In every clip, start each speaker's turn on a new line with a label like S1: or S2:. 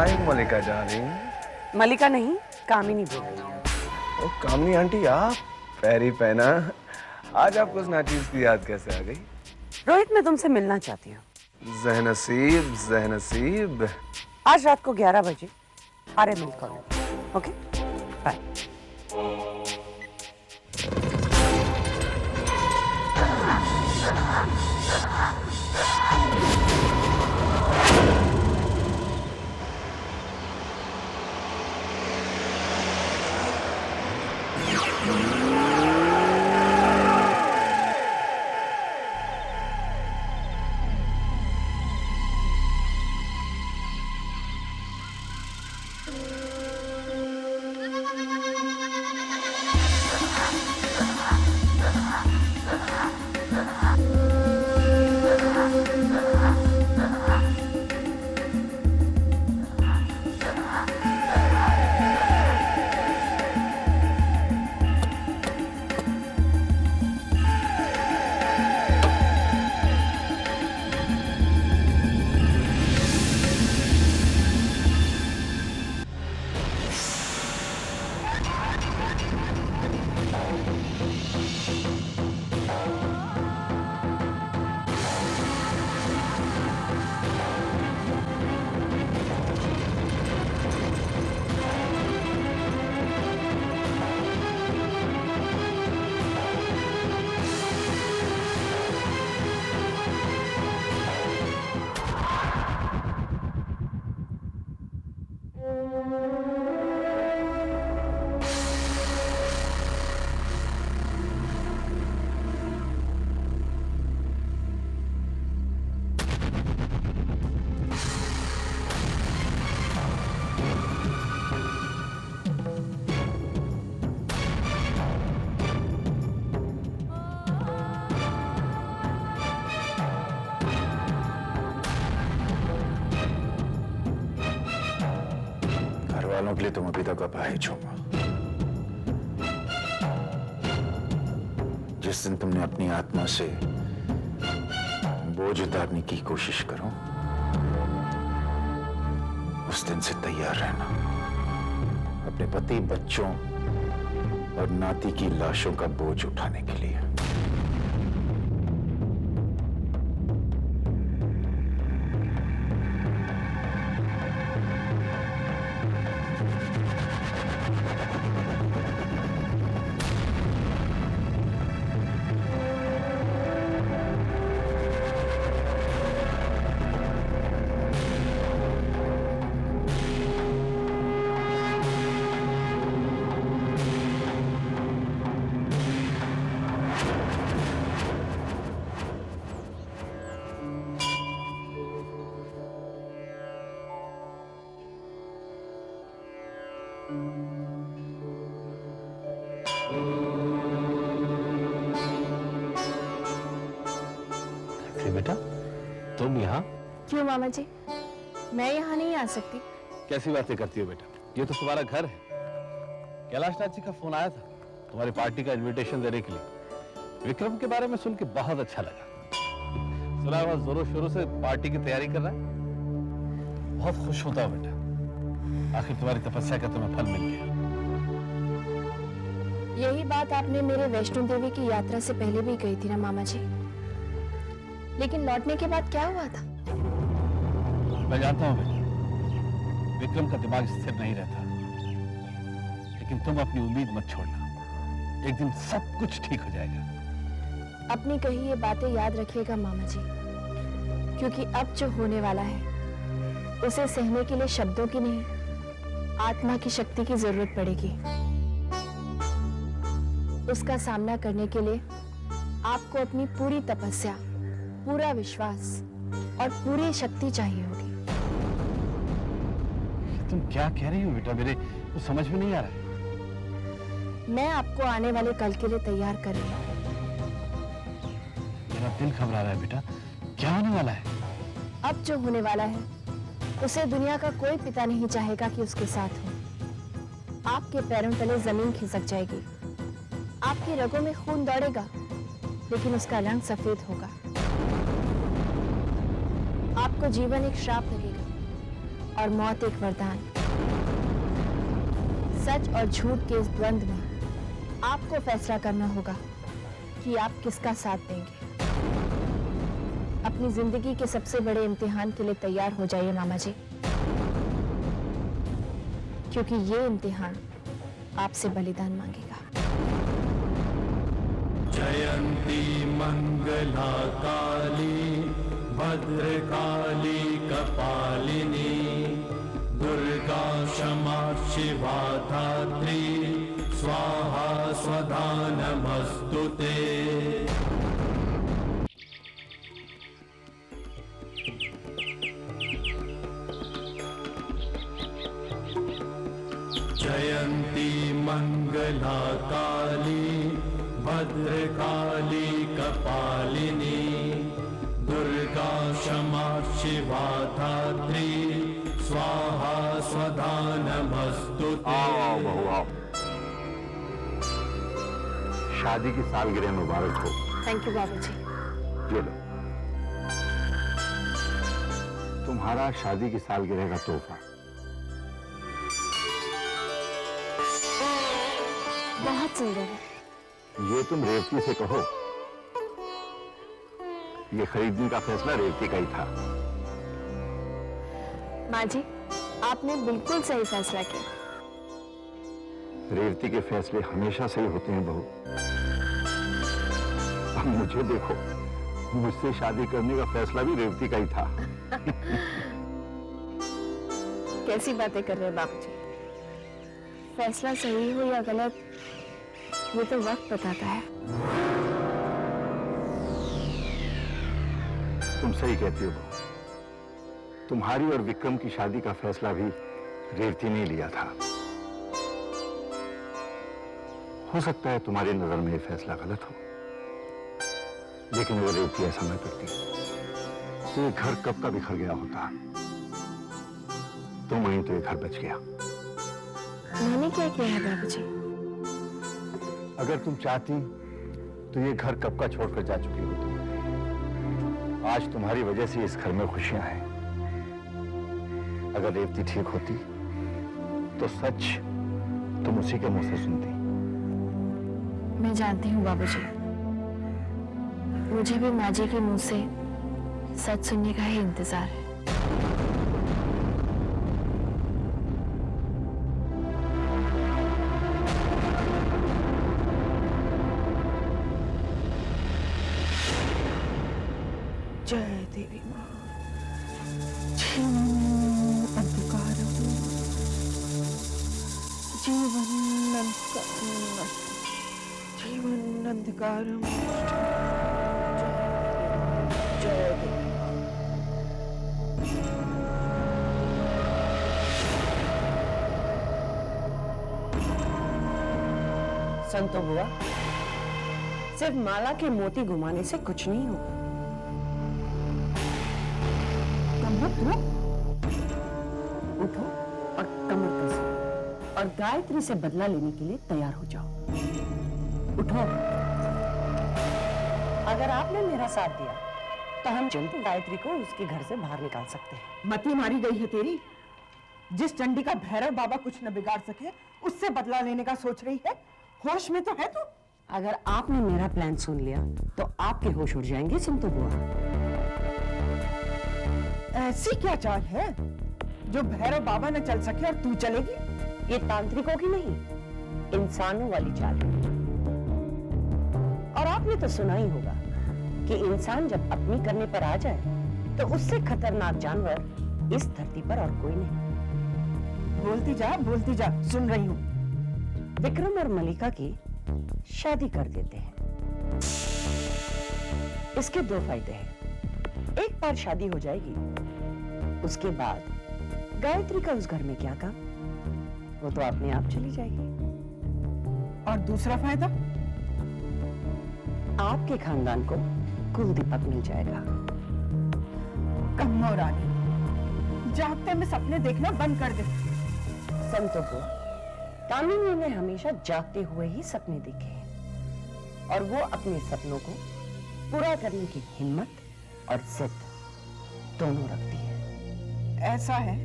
S1: हाय मलिका darling.
S2: मलिका नहीं, कामिनी बोल रही हूँ।
S1: ओ कामिनी आंटी आप, पैरी पहना। आज आपको उस नाचीज की याद कैसे आ गई?
S2: रोहित, मैं तुमसे मिलना चाहती हूँ।
S1: जहनसीब जहनसीब।
S2: आज रात को 11 बजे Arya Mill Colony. Okay, bye.
S3: वालों के लिए तुम अभी तक अपाहिज हो। जिस दिन तुमने अपनी आत्मा से बोझ उतारने की कोशिश करो, उस दिन से तैयार रहना अपने पति, बच्चों और नाती की लाशों का बोझ उठाने के लिए।
S4: बेटा, तुम यहाँ?
S5: क्यों मामा जी, मैं यहाँ नहीं आ सकती?
S4: कैसी बातें करती हो बेटा, ये तो तुम्हारा घर है। कैलाश नाथ जी का फोन आया था तुम्हारी पार्टी का इनविटेशन देने के लिए। विक्रम के बारे में सुन के बहुत अच्छा लगा। सुना बहुत जोरों शोरों से पार्टी की तैयारी कर रहा है। बहुत खुश होता हूँ बेटा, आखिर तुम्हारी तपस्या का तुम्हें फल मिल गया।
S5: यही बात आपने मेरे वैष्णो देवी की यात्रा से पहले भी कही थी ना मामा जी, लेकिन लौटने के बाद क्या हुआ था?
S4: मैं जानता हूँ बेटा, विक्रम का दिमाग स्थिर नहीं रहता, लेकिन तुम अपनी उम्मीद मत छोड़ना। एक दिन सब कुछ ठीक हो जाएगा।
S5: अपनी कही ये बातें याद रखिएगा मामा जी, क्योंकि अब जो होने वाला है उसे सहने के लिए शब्दों की नहीं, आत्मा की शक्ति की जरूरत पड़ेगी। उसका सामना करने के लिए आपको अपनी पूरी तपस्या, पूरा विश्वास और पूरी शक्ति चाहिए होगी।
S4: तुम क्या कह रही हो बेटा, मेरे कुछ समझ में नहीं आ रहा है।
S5: मैं आपको आने वाले कल के लिए तैयार कर रही हूँ।
S4: मेरा दिल घबरा रहा है बेटा, क्या होने वाला है?
S5: अब जो होने वाला है उसे दुनिया का कोई पिता नहीं चाहेगा कि उसके साथ हो। आपके पैरों तले जमीन खिसक जाएगी, आपकी रगों में खून दौड़ेगा, लेकिन उसका रंग सफेद होगा। आपको जीवन एक श्राप लगेगा और मौत एक वरदान। सच और झूठ के इस द्वंद्व में आपको फैसला करना होगा कि आप किसका साथ देंगे। अपनी जिंदगी के सबसे बड़े इम्तिहान के लिए तैयार हो जाइए मामा जी, क्योंकि ये इम्तिहान आपसे बलिदान मांगेगा।
S6: जयंती मंगला काली भद्रकाली कपालिनी दुर्गा क्षमा शिवा धात्री स्वाहा स्वधा नमस्तुते। जयंती मंगला काली भद्रकाली कपालिनी दुर्गा क्षमा शिवा धात्री स्वाहा स्वधा नमस्तुते।
S3: आओ बहू आओ। शादी की सालगिरह मुबारक हो।
S5: थैंक यू बाबूजी।
S3: ये लो तुम्हारा शादी की सालगिरह का तोहफा।
S5: बहुत सुंदर है।
S3: ये तुम रेवती से कहो, ये खरीदने का फैसला रेवती का ही था।
S5: माँ जी, आपने बिल्कुल सही फैसला किया।
S3: रेवती के फैसले हमेशा सही होते हैं बहू। अब मुझे देखो, मुझसे शादी करने का फैसला भी रेवती का ही था।
S5: कैसी बातें कर रहे हैं बाबूजी? फैसला सही हो या गलत, ये तो वक्त बताता है।
S3: तुम सही कहती हो बहू। तुम्हारी और विक्रम की शादी का फैसला भी रेवती ने लिया था। हो सकता है तुम्हारी नजर में यह फैसला गलत हो, लेकिन अगर रेवती ऐसा न करती तो ये घर कब का बिखर गया होता। तुम वहीं तो ये घर बच गया।
S5: मैंने क्या किया है बाबूजी?
S3: अगर तुम चाहती तो ये घर कब का छोड़कर जा चुकी होती। आज तुम्हारी वजह से इस घर में खुशियां हैं। अगर रेवती ठीक होती तो सच तुम उसी के मुंह से सुनती।
S5: मैं जानती हूँ बाबूजी, मुझे भी माँ जी के मुंह से सच सुनने का ही इंतजार है।
S2: जय देवी माँ। अंधकारम जीवन अंधकारम। जय देवी। संतो बुआ, सिर्फ माला के मोती घुमाने से कुछ नहीं होगा। उठो और कमर कसो और गायत्री से बदला लेने के लिए तैयार हो जाओ। उठो। अगर आपने मेरा साथ दिया तो हम जल्द गायत्री को उसके घर से बाहर निकाल सकते हैं।
S7: मती मारी गई है तेरी। जिस चंडी का भैरव बाबा कुछ न बिगाड़ सके, उससे बदला लेने का सोच रही है। होश में तो है तू?
S2: अगर आपने मेरा प्लान सुन लिया तो आपके होश उड़ जाएंगे संतो बुआ।
S7: ऐसी क्या चाल है जो भैरव बाबा न चल सके और तू चलेगी?
S2: ये तांत्रिकों की नहीं, इंसानों वाली चाल है। और आपने तो सुना ही होगा कि इंसान जब अपनी करने पर आ जाए तो उससे खतरनाक जानवर इस धरती पर और कोई नहीं।
S7: बोलती जा, सुन रही हूँ।
S2: विक्रम और मलिका की शादी कर देते हैं। इसके दो फायदे हैं। एक बार शादी हो जाएगी, उसके बाद गायत्री का उस घर में क्या काम, वो तो अपने आप चली जाएगी।
S7: और दूसरा फायदा?
S2: आपके खानदान को कुल दीपक मिल जाएगा।
S7: कम्मो रानी, जागते में सपने देखना बंद कर दे।
S2: संतो को कामिनी ने हमेशा जागते हुए ही सपने देखे हैं और वो अपने सपनों को पूरा करने की हिम्मत और जिद दोनों रखती है।
S7: ऐसा है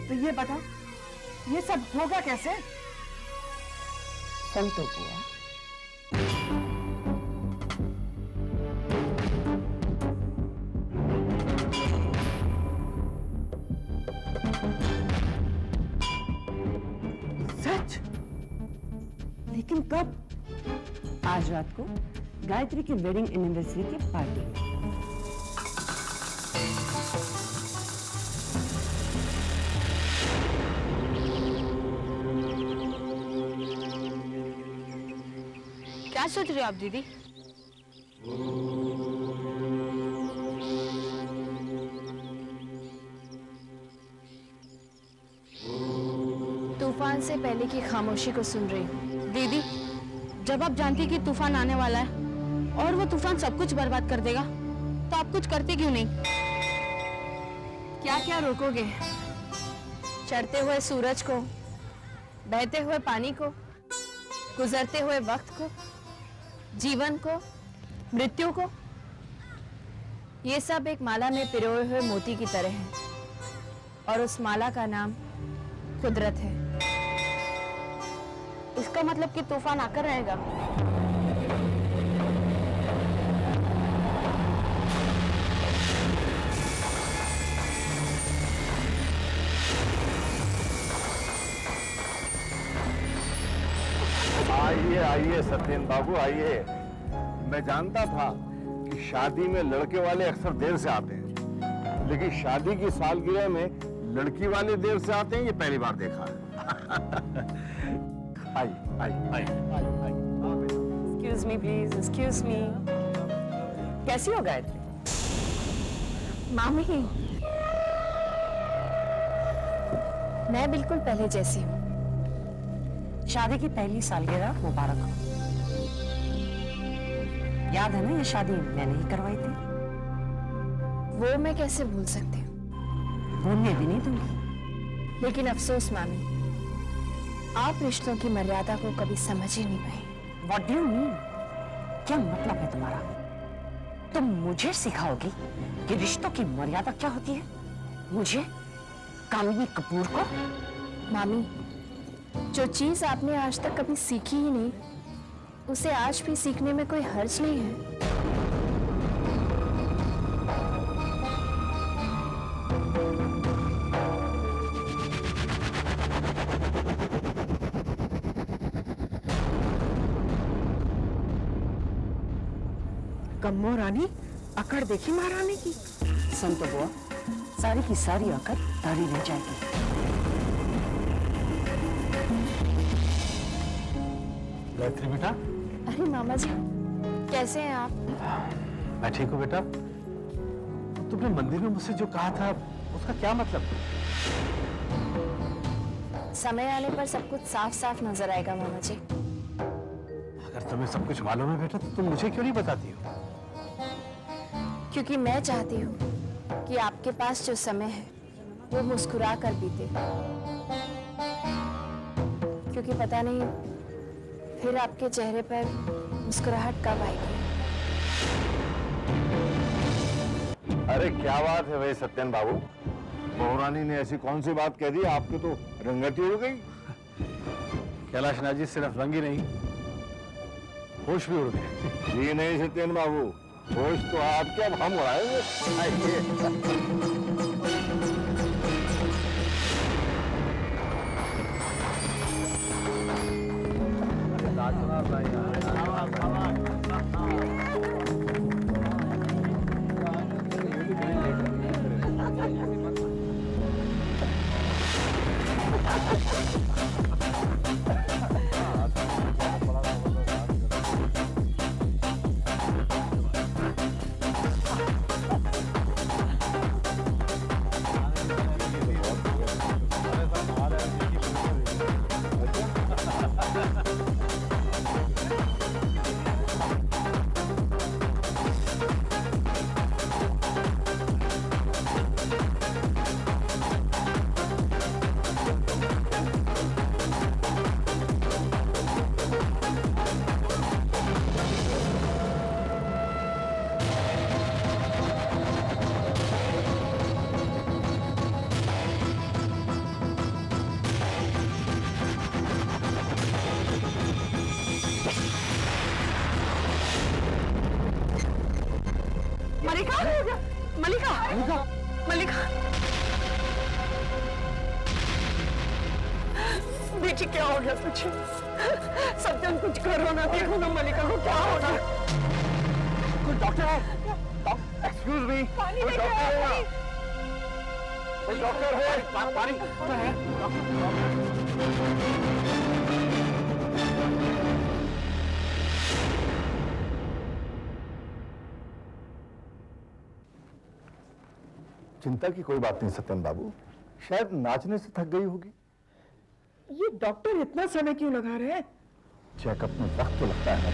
S7: तो ये बता, ये सब होगा कैसे?
S2: संतो बुआ,
S7: सच? लेकिन कब?
S2: आज रात को गायत्री की वेडिंग एनिवर्सरी की पार्टी में।
S5: क्या सोच रहे हो आप दीदी? तूफान से पहले की खामोशी को सुन रही हूँ। दीदी, जब आप जानती कि तूफान आने वाला है और वो तूफान सब कुछ बर्बाद कर देगा, तो आप कुछ करते क्यों नहीं? क्या क्या रोकोगे? चढ़ते हुए सूरज को, बहते हुए पानी को, गुजरते हुए वक्त को, जीवन को, मृत्यु को। ये सब एक माला में पिरोए हुए मोती की तरह है, और उस माला का नाम कुदरत है। इसका मतलब कि तूफान आकर रहेगा।
S3: आइए आइए सत्येन बाबू आइए। मैं जानता था कि शादी में लड़के वाले अक्सर देर से आते हैं, लेकिन शादी की सालगिरह में लड़की वाले देर से आते हैं ये पहली बार देखा है। आइए आइए आइए।
S2: Excuse me please, excuse me. कैसी हो गायत्री?
S5: मामी, मैं बिल्कुल पहले जैसी हूँ।
S2: शादी की पहली सालगिरह मुबारक हो। याद है ना, ये शादी मैंने ही करवाई थी।
S5: वो मैं कैसे भूल सकती हूँ?
S2: भूलने भी नहीं दूंगी।
S5: लेकिन अफसोस मामी, आप रिश्तों की मर्यादा को कभी समझ ही नहीं पाई।
S2: What do you mean? क्या मतलब है तुम्हारा? तुम मुझे सिखाओगी कि रिश्तों की मर्यादा क्या होती है? मुझे, कामिनी कपूर को?
S5: मामी, जो चीज आपने आज तक कभी सीखी ही नहीं, उसे आज भी सीखने में कोई हर्ज नहीं है।
S7: कम्मो रानी, अकड़ देखी महारानी की।
S2: संतो बुआ, सारी की सारी आकर तारी रह जाएगी।
S4: गायत्री बेटा,
S5: अरे मामा जी, कैसे हैं आप?
S4: मैं ठीक हूँ बेटा। तुमने मंदिर में मुझसे जो कहा था उसका क्या मतलब?
S5: समय आने पर सब कुछ साफ साफ नजर आएगा मामा जी।
S4: अगर तुम्हें सब कुछ मालूम है बेटा, तो तुम मुझे क्यों नहीं बताती हो?
S5: क्योंकि मैं चाहती हूँ कि आपके पास जो समय है वो मुस्कुरा कर बीते, क्योंकि पता नहीं फिर आपके चेहरे पर मुस्कुराहट कब आएगी।
S3: अरे क्या बात है भाई सत्येन बाबू, बहुरानी ने ऐसी कौन सी बात कह दी आपकी तो रंगत ही उड़ गई।
S4: कैलाश नाथ जी, सिर्फ रंग ही नहीं, होश भी उड़ गए।
S3: जी नहीं सत्येन बाबू, होश तो आपके, अब हम उड़ाएंगे।
S2: मल्लिका मल्लिका बेटी क्या हो गया तुझे? सत्यम कुछ करो ना, देखो ना मल्लिका को क्या हो रहा है।
S3: कोई डॉक्टर है? एक्सक्यूज मी, कोई डॉक्टर है? कोई डॉक्टर है? पानी है? चिंता की कोई बात नहीं सत्यम बाबू, शायद नाचने से थक गई होगी।
S7: ये डॉक्टर इतना समय क्यों लगा रहे हैं?
S3: चेकअप में वक्त तो लगता है ना।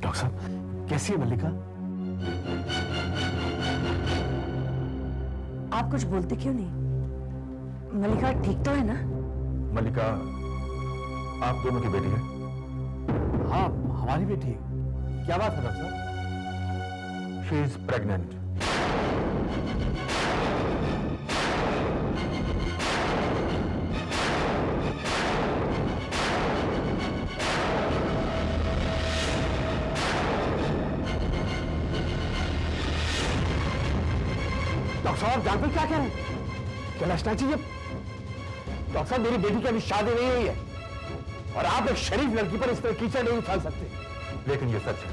S3: डॉक्टर साहब, कैसी है मल्लिका?
S2: आप कुछ बोलते क्यों नहीं? मल्लिका ठीक तो है ना?
S3: मल्लिका आप दोनों की बेटी है?
S4: हाँ, हमारी बेटी है। क्या बात है डॉक्टर साहब?
S3: She is pregnant.
S4: डॉक्टर साहब जान पर क्या कह रहे हैं? कैलाशनाथ जी, डॉक्टर साहब मेरी बेटी की अभी शादी नहीं हुई है और आप एक शरीफ लड़की पर इस तरह कीचड़ नहीं उछाल सकते।
S3: लेकिन ये सच है,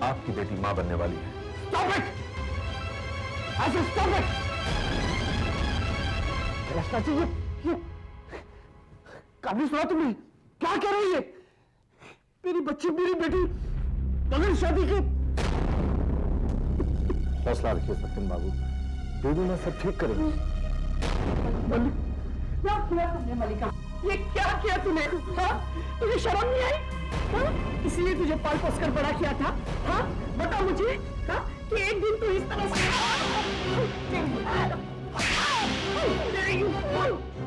S3: आपकी बेटी मां बनने वाली है।
S4: Stop it! I said stop it! Kailashnath जी, ये काबिल सुना तुमने? क्या कह रही है? मेरी बच्ची, मेरी बेटी बगैर शादी के।
S3: हौसला रखिए सत्यम बाबू, बेबी में सब ठीक करेंगे।
S7: क्या किया तुमने मल्लिका? ये क्या किया तूने? हाँ? तुझे शर्म नहीं आई? हाँ? इसलिए तुझे पाल पोस कर बड़ा किया था? हाँ? बता मुझे, हाँ? कि एक दिन तू इस तरह से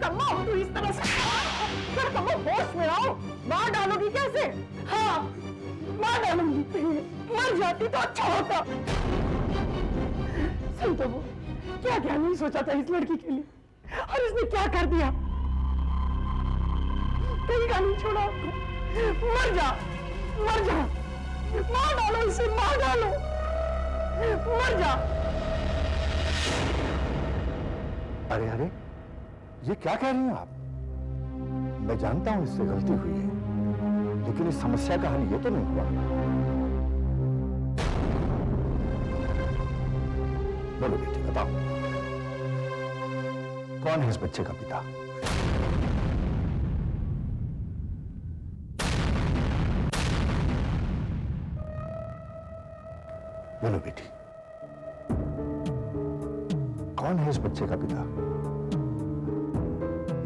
S7: कमाओ, तू इस तरह से फिर कमाओ, होश में आओ। मार डालोगी कैसे? हाँ, मार डालूंगी। मर जाती तो अच्छा होता। सुन तो वो क्या क्या नहीं सोचा था इस लड़की के लिए, और इसने क्या कर दिया। कहीं का नहीं छोड़ा आपको। मर जा, मर जा, मार डालो इसे, मार डालो, मर जा।
S3: अरे अरे, ये क्या कह रही हैं आप? मैं जानता हूं इससे गलती हुई है, लेकिन इस समस्या का हल ये तो नहीं हुआ। बोलो बेटी, बताओ कौन है इस बच्चे का पिता? बोलो बेटी, कौन है इस बच्चे का पिता?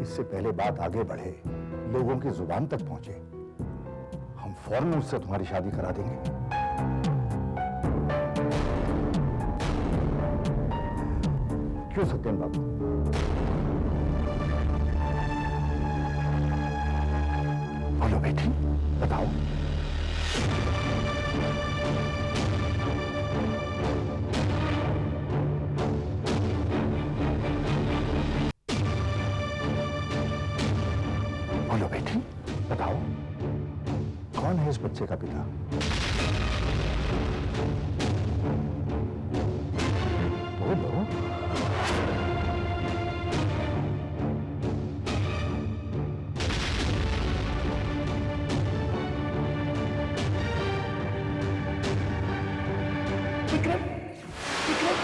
S3: इससे पहले बात आगे बढ़े, लोगों की जुबान तक पहुंचे, हम फौरन उससे तुम्हारी शादी करा देंगे। क्यों सत्यम बाबू? बोलो बेटी, बताओ। बोलो बेटी, बताओ कौन है इस बच्चे का पिता? बोलो।
S7: विक्रम, विक्रम,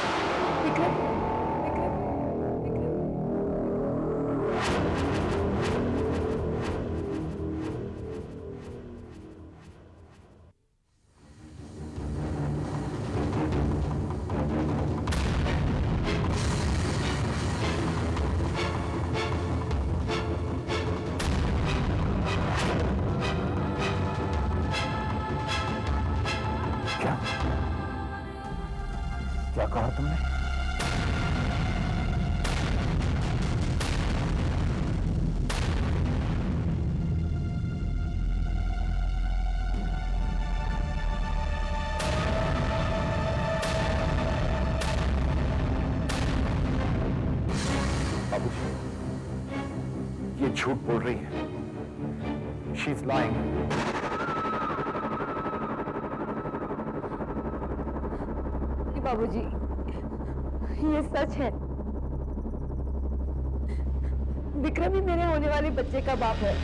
S7: विक्रम, विक्रम, विक्रम।
S3: ये झूठ बोल रही है। She is lying.
S7: बाबूजी, ये सच है। विक्रम ही मेरे होने वाले बच्चे का बाप है।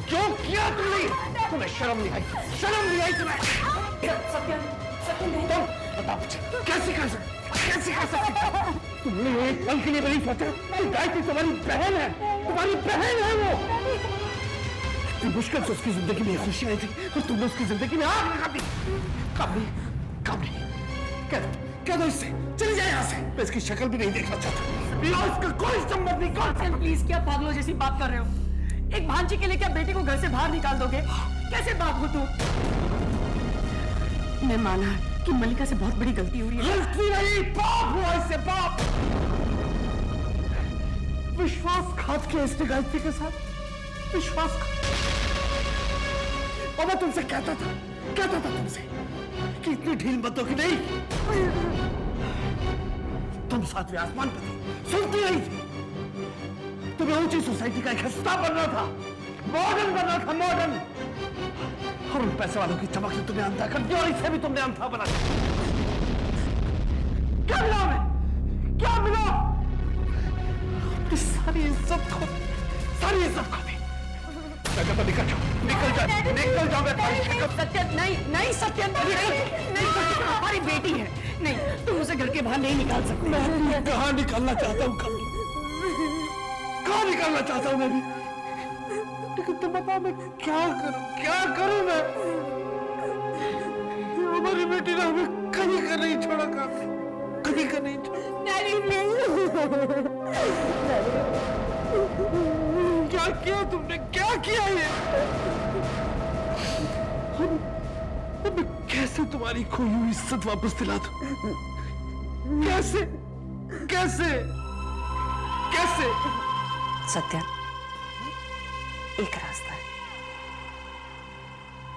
S3: क्यों किया तुमने? तुम्हें शर्म नहीं आई? शर्म नहीं आई तुम्हें?
S7: सत्यन, सत्यन नहीं।
S3: तुम बताओ मुझे, कैसे कर सकते? कैसे कर सकते? तुमने एक पल के लिए नहीं सोचा कि गायत्री तुम्हारी बहन है? तुम्हारी बहन है वो। इतनी मुश्किल से उसकी जिंदगी में खुशी आई थी और तुमने उसकी जिंदगी में आग लगा दी। कामनी, कामनी, कह दो इससे, चले जाए यहाँ से। मैं इसकी शक्ल भी नहीं देखना चाहता। इसका कोई संबंध नहीं।
S7: प्लीज, क्या पागलों जैसी बात कर रहे हो? एक भांजी के लिए क्या बेटे को घर से बाहर निकाल दोगे? कैसे बाप हो तुम? मैं माना कि मल्लिका से बहुत बड़ी गलती हुई है।
S3: गलती नहीं, पाप हुआ इससे, पाप। विश्वासघात किया इसने गायत्री के साथ, विश्वासघात। और मैं तुमसे कहता था तुमसे कि इतनी ढील मत दो कि नहीं। तुम सातवें आसमान पर थी, सुनती नहीं थी। तुम्हें ऊंची सोसाइटी का एक हिस्सा बनना था, मॉडर्न बनना था, मॉडर्न। और उन पैसे वालों की चमक ने तुम्हें अंधा कर दिया और इसे भी तुमने अंधा बना दिया। क्या मिला हमें? क्या मिला? अपनी सारी इज्जत खो दी। मैं कहता निकल जाओ, निकल जाओ मैं तुम्हारी शक्ल।
S7: सत्यन, नहीं सत्यन, नहीं, हमारी बेटी है। नहीं, तुम उसे घर के बाहर नहीं निकाल सकते।
S3: मैं कहाँ निकलना चाहता हूँ कभी, कहाँ निकलना चाहता हूँ मैं भी। लेकिन तुम बताओ मैं क्या करूँ मैं? हमारी बेटी ने हमें कहीं का नहीं छोड़ा, कहीं का नहीं छोड़ा। क्या किया तुमने? क्या किया ये? अब मैं कैसे तुम्हारी खोई हुई इज्जत वापस दिला दूं? कैसे?
S2: सत्यन, एक रास्ता है।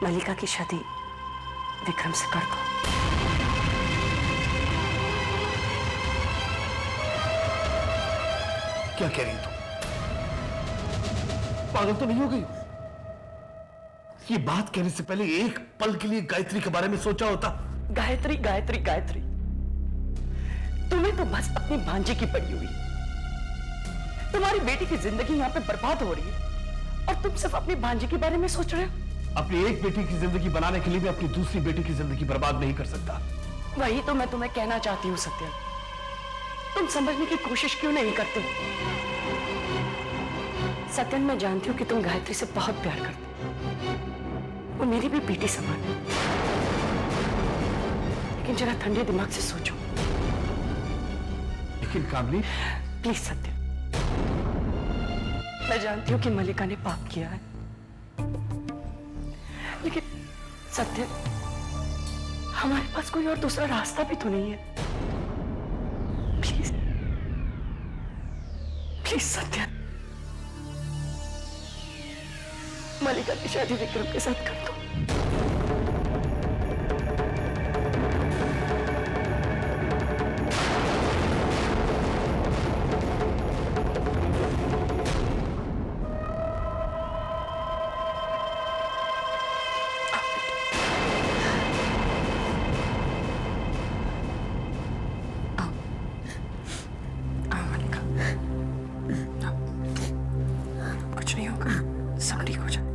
S2: मल्लिका की शादी विक्रम से कर दो।
S3: क्या कह रही हो तुम? पागल तो नहीं हो गई? ये बात कहने से पहले एक पल के लिए गायत्री के बारे में सोचा होता।
S7: गायत्री, तुम्हें तो बस अपनी भांजी की पड़ी हुई। तुम्हारी बेटी की जिंदगी यहाँ पे बर्बाद हो रही है और तुम सिर्फ अपनी भांजी के बारे में सोच रहे हो।
S3: अपनी एक बेटी की जिंदगी बनाने के लिए मैं अपनी दूसरी बेटी की जिंदगी बर्बाद नहीं कर सकता।
S7: वही तो मैं तुम्हें कहना चाहती हूँ सत्यन। तुम समझने की कोशिश क्यों नहीं करते? सत्यन, मैं जानती हूँ कि तुम गायत्री से बहुत प्यार करते हो। वो मेरी भी बेटी समान है। लेकिन जरा ठंडे दिमाग से सोचो।
S3: लेकिन कामनी,
S7: प्लीज सत्यन, मैं जानती हूँ कि मल्लिका ने पाप किया है, लेकिन सत्यन, हमारे पास कोई और दूसरा रास्ता भी तो नहीं है। प्लीज सत्यन, मल्लिका की शादी विक्रम के साथ कर दो।
S2: कुछ नहीं होगा, सब ठीक हो जाएगा।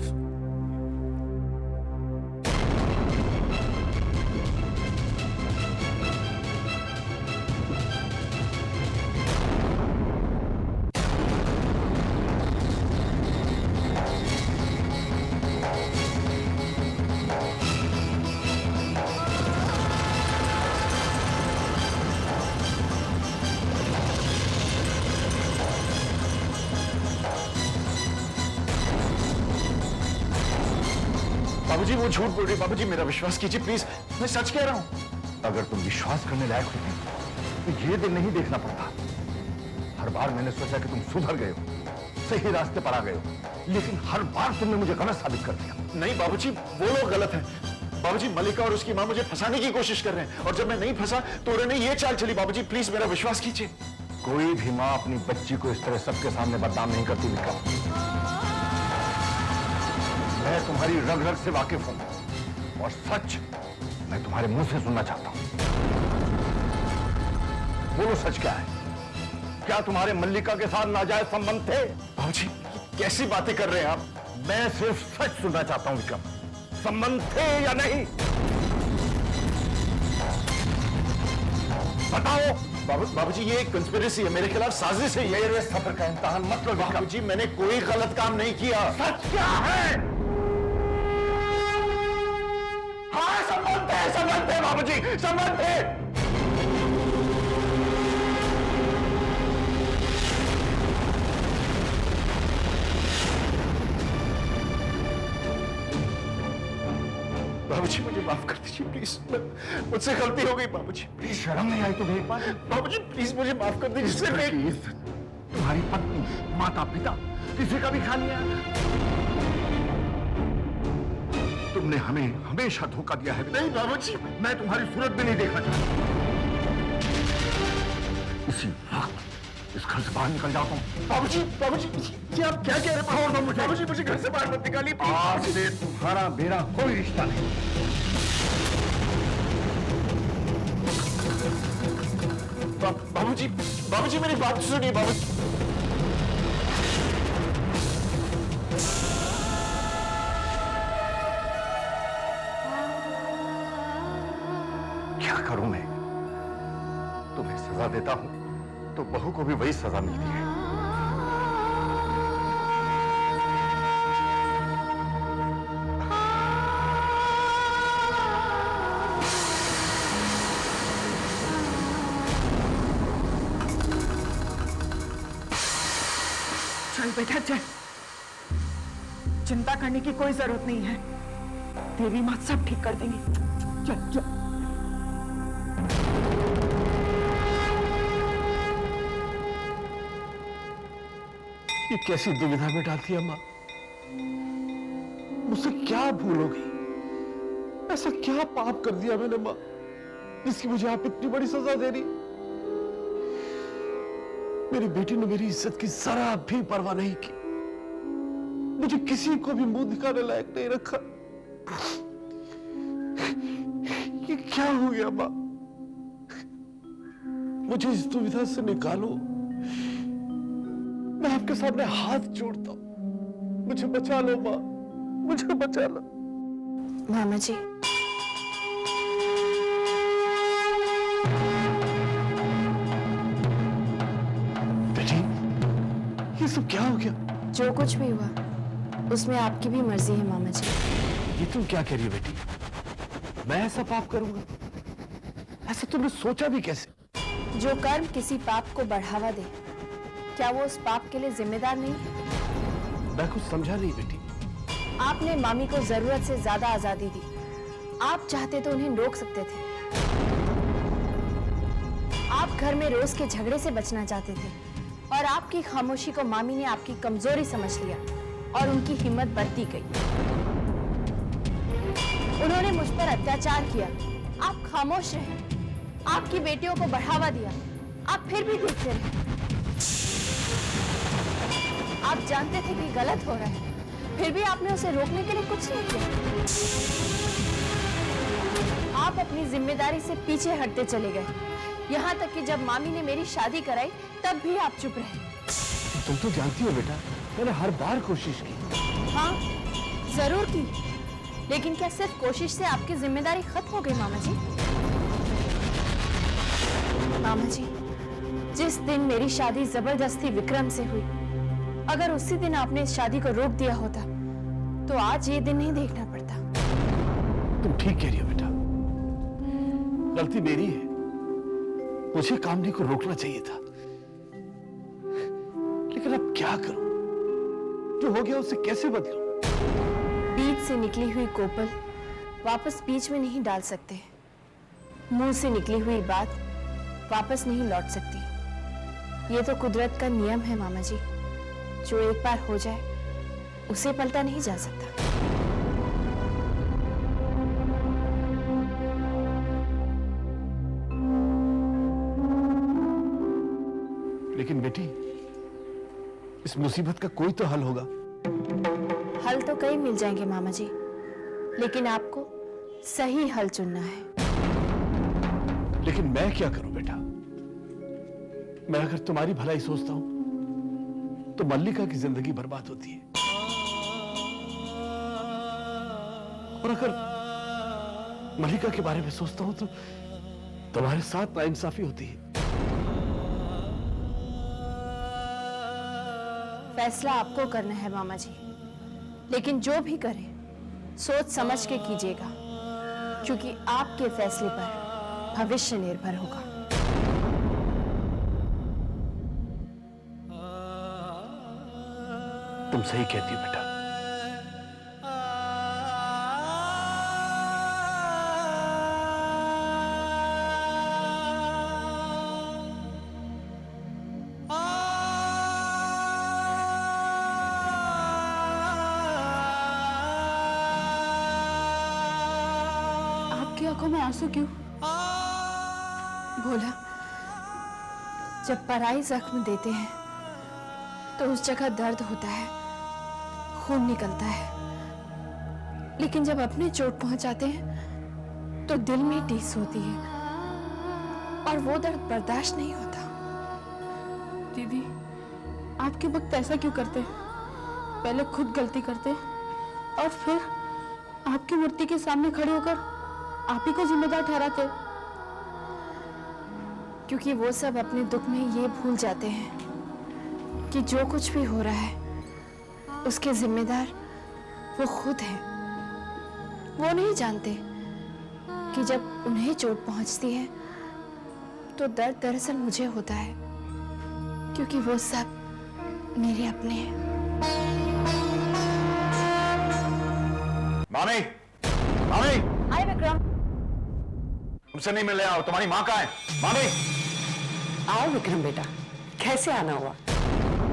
S3: बाबूजी वो झूठ बोल रही। बाबूजी मेरा विश्वास कीजिए प्लीज, मैं सच कह रहा हूं। अगर तुम विश्वास करने लायक होती तो ये दिन नहीं देखना पड़ता। हर बार मैंने सोचा कि तुम सुधर गए हो, सही रास्ते पर आ गए हो, लेकिन हर बार तुमने मुझे गलत साबित कर दिया। नहीं बाबूजी, वो लोग गलत हैं। बाबूजी मलिका और उसकी मां मुझे फंसाने की कोशिश कर रहे हैं, और जब मैं नहीं फंसा तो उन्होंने ये चाल चली। बाबूजी प्लीज मेरा विश्वास कीजिए। कोई भी मां अपनी बच्ची को इस तरह सबके सामने बदनाम नहीं करती विक्रम। मैं तुम्हारी रग रग से वाकिफ हूं, और सच मैं तुम्हारे मुंह से सुनना चाहता हूं। बोलो सच क्या है? क्या तुम्हारे मल्लिका के साथ नाजायज संबंध थे? बाबूजी कैसी बातें कर रहे हैं आप? मैं सिर्फ सच सुनना चाहता हूं विक्रम, संबंध थे या नहीं? बताओ। बाबूजी ये एक कंस्पिरेसी है, मेरे खिलाफ साजिश है। ये सब्र का इम्तिहान मत लो बाबूजी, मैंने कोई गलत काम नहीं किया। सच क्या है? हाँ संबंध है बाबूजी, संबंध है। बाबूजी मुझे माफ कर दीजिए प्लीज, मुझसे गलती हो गई बाबूजी। प्लीज शर्म नहीं आई तुम्हें एक बार? बाबूजी प्लीज मुझे माफ कर दीजिए। तुम्हारी पत्नी, माता पिता, किसी का भी ख्याल नहीं आया। तुमने हमें हमेशा धोखा दिया है। नहीं बाबूजी, मैं तुम्हारी सूरत भी नहीं देखना चाहता। इसी वक्त इस घर से बाहर निकल जाता हूँ। बाबूजी आप क्या कह रहे हैं? बाबूजी मुझे घर से बाहर मत निकालिए। आज से तुम्हारा मेरा कोई रिश्ता नहीं। बाबूजी मेरी बात सुनिए। बाबूजी क्या करूं मैं? तुम्हें सजा देता हूं तो बहू को भी वही सजा मिलती है।
S7: चल बेटा चल, चिंता करने की कोई जरूरत नहीं है। देवी माँ सब ठीक कर देंगी। चल चल।
S4: ये कैसी दुविधा में डालती है मां? मुझसे क्या भूल हो गई? ऐसा क्या पाप कर दिया मैंने मां, जिसकी मुझे आप इतनी बड़ी सजा दे रही? मेरी बेटी ने मेरी इज्जत की जरा भी परवाह नहीं की, मुझे किसी को भी मुंह दिखाने लायक नहीं रखा। ये क्या हो गया मां? मुझे इस दुविधा से निकालो, मैं आपके सामने हाथ जोड़ता हूं। मुझे बचा लो मां, मुझे बचा लो।
S5: मामा जी,
S4: बेटी ये सब क्या हो गया?
S5: जो कुछ भी हुआ उसमें आपकी भी मर्जी है मामा जी।
S4: ये तुम क्या कह रही हो बेटी? मैं ऐसा पाप करूंगा? ऐसा तुमने सोचा भी कैसे?
S5: जो कर्म किसी पाप को बढ़ावा दे, क्या वो उस पाप के लिए जिम्मेदार नहीं?
S4: मैं कुछ समझा नहीं बेटी।
S5: आपने मामी को जरूरत से ज्यादा आजादी दी। आप चाहते तो उन्हें रोक सकते थे। आप घर में रोज के झगड़े से बचना चाहते थे, और आपकी खामोशी को मामी ने आपकी कमजोरी समझ लिया और उनकी हिम्मत बढ़ती गई। उन्होंने मुझ पर अत्याचार किया, आप खामोश रहे। आपकी बेटियों को बढ़ावा दिया, आप फिर भी देखते रहे। आप जानते थे कि गलत हो रहा है, फिर भी आपने उसे रोकने के लिए कुछ नहीं किया। आप अपनी जिम्मेदारी से पीछे हटते चले गए, यहाँ तक कि जब मामी ने मेरी शादी कराई तब भी आप चुप रहे।
S4: तुम तो जानती हो बेटा, मैंने हर बार कोशिश की।
S5: हाँ जरूर की, लेकिन क्या सिर्फ कोशिश से आपकी जिम्मेदारी खत्म हो गई मामा जी? मामा जी, जिस दिन मेरी शादी जबरदस्ती विक्रम से हुई, अगर उसी दिन आपने इस शादी को रोक दिया होता तो आज ये दिन नहीं देखना पड़ता।
S4: तुम ठीक कह रही हो बेटा, गलती मेरी है। मुझे कामनी को रोकना चाहिए था, लेकिन अब क्या करूं? जो हो गया उसे कैसे बदलूं?
S5: बीत से निकली हुई कोपल वापस बीच में नहीं डाल सकते। मुंह से निकली हुई बात वापस नहीं लौट सकती। ये तो कुदरत का नियम है मामा जी। जो एक बार हो जाए उसे पलटा नहीं जा सकता।
S3: लेकिन बेटी, इस मुसीबत का कोई तो हल होगा।
S5: हल तो कई मिल जाएंगे मामा जी, लेकिन आपको सही हल चुनना है।
S3: लेकिन मैं क्या करूं बेटा? मैं अगर तुम्हारी भलाई सोचता हूं तो मल्लिका की जिंदगी बर्बाद होती है, और अगर मल्लिका के बारे में सोचता हूं तो तुम्हारे साथ नाइंसाफी होती है।
S5: फैसला आपको करना है मामा जी, लेकिन जो भी करें सोच समझ के कीजिएगा, क्योंकि आपके फैसले पर भविष्य निर्भर होगा।
S3: तुम सही कहती हो बेटा।
S5: आपकी आंखों में आंसू क्यों? बोला, जब पराई जख्म देते हैं तो उस जगह दर्द होता है, खून निकलता है, लेकिन जब अपने चोट पहुंचाते हैं तो दिल में टीस होती है और वो दर्द बर्दाश्त नहीं होता।
S8: दीदी, आपके वक्त ऐसा क्यों करते? पहले खुद गलती करते और फिर आपकी मूर्ति के सामने खड़े होकर आप ही को जिम्मेदार ठहराते।
S5: क्योंकि वो सब अपने दुख में ये भूल जाते हैं कि जो कुछ भी हो रहा है उसके जिम्मेदार वो खुद हैं। वो नहीं जानते कि जब उन्हें चोट पहुंचती है तो दर्द दरअसल मुझे होता है, क्योंकि वो सब मेरे अपने हैं।
S3: मामी, मामी,
S2: हाय विक्रम।
S3: तुमसे नहीं मिलने आओ। तुम्हारी माँ कहाँ है? मामी,
S2: आओ विक्रम बेटा, कैसे आना हुआ?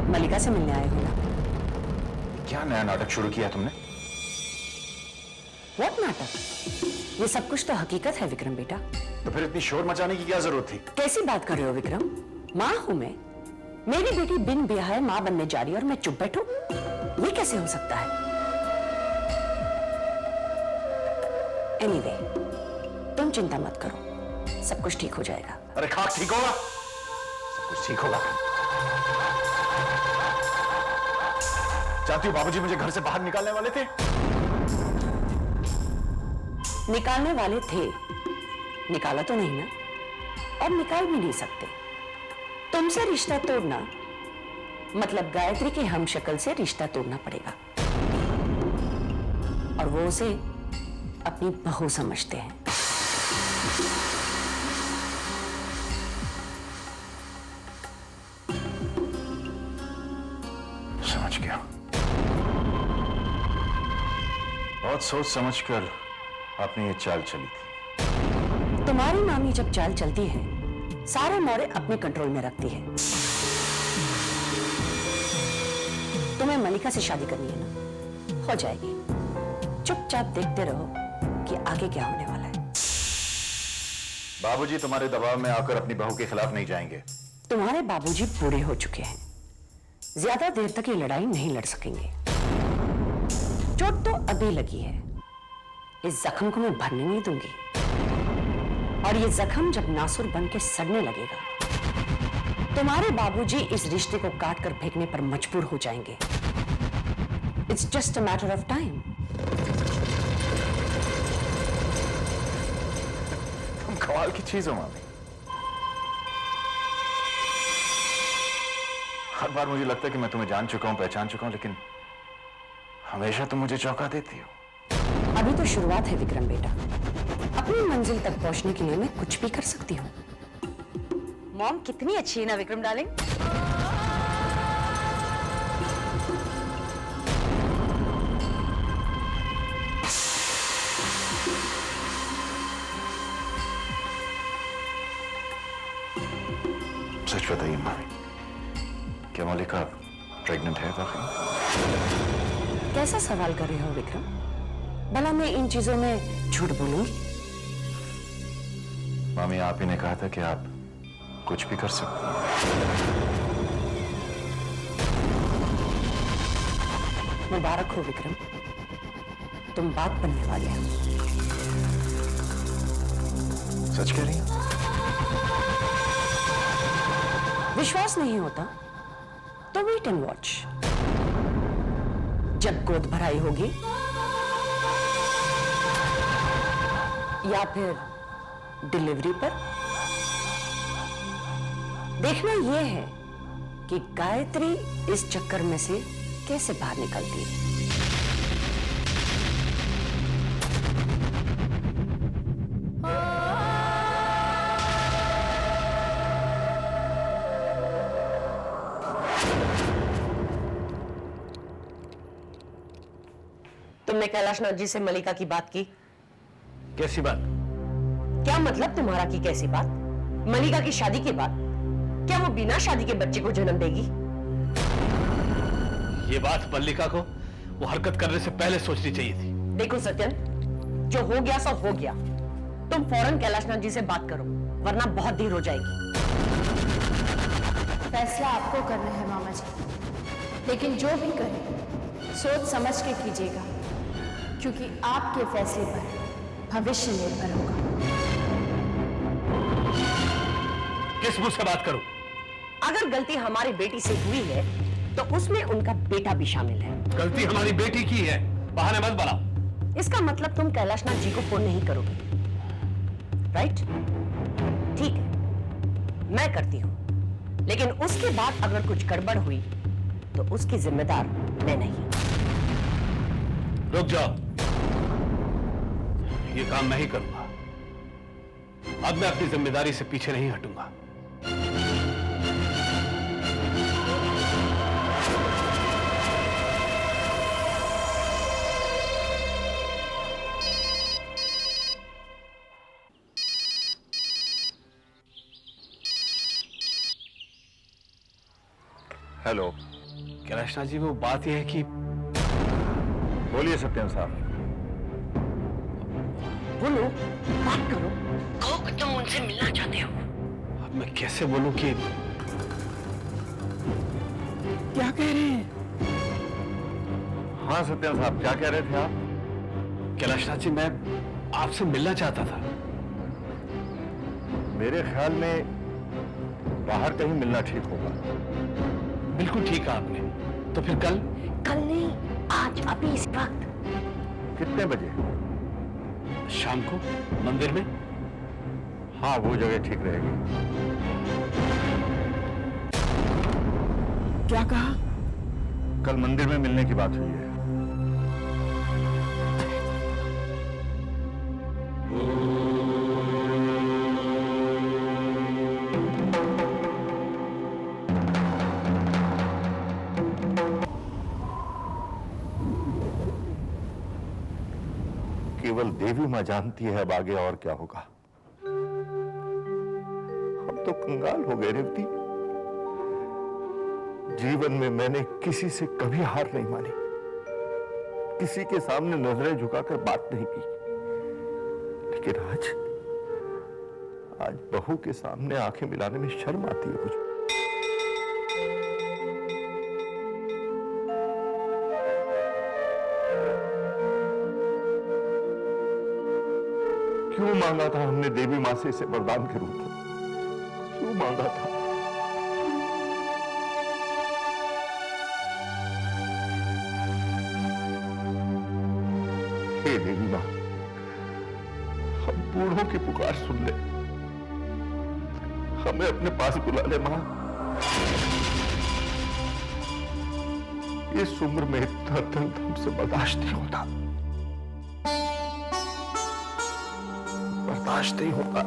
S2: मल्लिका से मिलने आए हो ना?
S3: क्या नया नाटक शुरू किया तुमने?
S2: व्हाट नाटक? ये सब कुछ तो हकीकत है विक्रम बेटा।
S3: तो फिर इतनी शोर मचाने की क्या जरूरत थी?
S2: कैसी बात कर रहे हो विक्रम? माँ हूं मैं। मेरी बेटी बिन ब्याहे माँ बनने जा रही है और मैं चुप बैठूं? ये कैसे हो सकता है? एनीवे, तुम चिंता मत करो, सब कुछ ठीक हो जाएगा।
S3: अरे खाक ठीक होगा, सब कुछ ठीक होगा। जानती हो बाबूजी मुझे घर से बाहर निकालने वाले थे।
S2: निकालने वाले थे, निकाला तो नहीं ना, और निकाल भी नहीं सकते। तुमसे रिश्ता तोड़ना मतलब गायत्री के हमशक्ल से रिश्ता तोड़ना पड़ेगा, और वो उसे अपनी बहू समझते हैं।
S3: समझ गया। बहुत सोच समझकर आपने ये चाल चली थी।
S2: तुम्हारी मामी जब चाल चलती है सारे मोड़े अपने कंट्रोल में रखती है। तुम्हें मल्लिका से शादी करनी है ना, हो जाएगी। चुपचाप देखते रहो कि आगे क्या होने वाला है।
S3: बाबूजी तुम्हारे दबाव में आकर अपनी बहू के खिलाफ नहीं जाएंगे।
S2: तुम्हारे बाबूजी बूढ़े हो चुके हैं, ज्यादा देर तक ये लड़ाई नहीं लड़ सकेंगे। चोट तो अभी लगी है, इस जख्म को मैं भरने नहीं दूंगी, और ये जख्म जब नासुर बन के सड़ने लगेगा तुम्हारे बाबूजी इस रिश्ते को काट कर फेंकने पर मजबूर हो जाएंगे। It's just a matter of time.
S3: तुम कमाल की चीज हो मामी। हर बार मुझे लगता है कि मैं तुम्हें जान चुका हूं, पहचान चुका हूं, लेकिन हमेशा तुम मुझे चौंका देती हो।
S2: अभी तो शुरुआत है विक्रम बेटा, अपनी मंजिल तक पहुंचने के लिए मैं कुछ भी कर सकती हूँ। मॉम कितनी अच्छी है ना विक्रम डार्लिंग।
S9: सच बताइए मामी, क्या मल्लिका प्रेग्नेंट है वाकई?
S2: कैसा सवाल कर रहे हो विक्रम? भला मैं इन चीजों में झूठ बोलूंगी?
S9: मामी, आप ही ने कहा था कि आप कुछ भी कर सकती हैं।
S2: मुबारक हो विक्रम, तुम बात बनने वाले हो।
S9: सच कह रही हैं?
S2: विश्वास नहीं होता तो वेट एंड वॉच। जब गोद भराई होगी या फिर डिलीवरी पर, देखना यह है कि गायत्री इस चक्कर में से कैसे बाहर निकलती है। तुमने कैलाशनाथ जी से मलिका की बात की?
S4: कैसी बात?
S2: क्या मतलब तुम्हारा की कैसी बात? मलिका की शादी के बाद क्या वो बिना शादी के बच्चे को जन्म देगी?
S4: ये बात मल्लिका को वो हरकत करने से पहले सोचनी चाहिए थी।
S2: देखो सत्यन, जो हो गया सब हो गया। तुम फौरन कैलाशनाथ जी से बात करो, वरना बहुत देर हो जाएगी।
S5: फैसला आपको करना है मामा जी, लेकिन जो भी करें सोच समझ के कीजिएगा, क्योंकि आपके फैसले पर भविष्य निर्भर होगा।
S4: किस मुंह से बात करूं?
S2: अगर गलती हमारी बेटी से हुई है तो उसमें उनका बेटा भी शामिल है।
S4: गलती हमारी बेटी की है, बहाने मत बनाओ।
S2: इसका मतलब तुम कैलाशनाथ जी को फोन नहीं करोगे, राइट? ठीक है, मैं करती हूं, लेकिन उसके बाद अगर कुछ गड़बड़ हुई तो उसकी जिम्मेदार मैं नहीं।
S4: रुक जाओ, ये काम मैं ही करूंगा। अब मैं अपनी जिम्मेदारी से पीछे नहीं हटूंगा।
S3: हेलो,
S4: कैलाशनाथ जी, वो बात यह है कि
S3: बोलिए सत्यन साहब।
S2: बोलो, बात करो, कहो कि तुम उनसे मिलना चाहते हो।
S4: अब मैं कैसे बोलूं कि
S3: क्या कह रहे हैं? हाँ सत्यन साहब, क्या कह रहे थे आप?
S4: कैलाशनाथ जी, मैं आपसे मिलना चाहता था।
S3: मेरे ख्याल में बाहर कहीं मिलना ठीक होगा।
S4: बिल्कुल ठीक है आपने। तो फिर कल?
S2: कल नहीं, आज, अभी इस वक्त।
S3: कितने बजे?
S4: शाम को मंदिर में।
S3: हाँ, वो जगह ठीक रहेगी।
S7: क्या कहा?
S3: कल मंदिर में मिलने की बात हुई है। केवल देवी मां जानती है अब आगे और क्या होगा। हम तो कंगाल हो गए रेवती। जीवन में मैंने किसी से कभी हार नहीं मानी, किसी के सामने नजरें झुकाकर बात नहीं की, लेकिन आज बहू के सामने आंखें मिलाने में शर्म आती है मुझे। क्यों मांगा था हमने देवी मां से इसे वरदान के रूप में? क्यों मांगा था? हे देवी मां, हम बूढ़ों की पुकार सुन ले, हमें अपने पास बुला ले मां। इस उम्र में इतना दर्द हमसे बर्दाश्त नहीं होता, बर्दाश्त नहीं होता।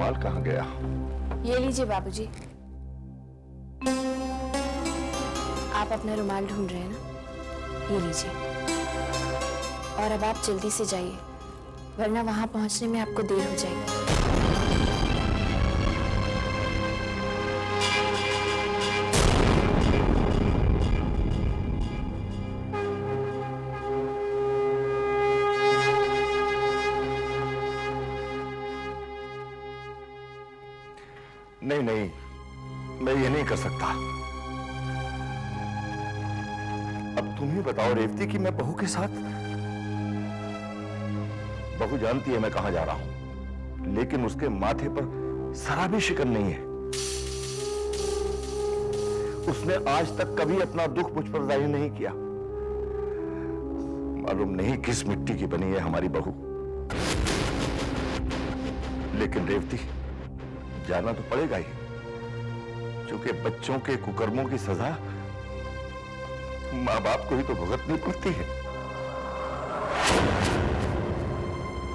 S3: रुमाल कहाँ गया?
S5: ये लीजिए बाबूजी। आप अपना रुमाल ढूंढ रहे हैं ना, ये लीजिए। और अब आप जल्दी से जाइए, वरना वहां पहुंचने में आपको देर हो जाएगी।
S3: नहीं नहीं, मैं ये नहीं कर सकता। अब तुम ही बताओ रेवती कि मैं बहू के साथ। बहू जानती है मैं कहां जा रहा हूं, लेकिन उसके माथे पर जरा भी शिकन नहीं है। उसने आज तक कभी अपना दुख मुझ पर जाहिर नहीं किया। मालूम नहीं किस मिट्टी की बनी है हमारी बहू, लेकिन रेवती जाना तो पड़ेगा ही, क्योंकि बच्चों के कुकर्मों की सजा माँ बाप को ही तो भुगतनी पड़ती है।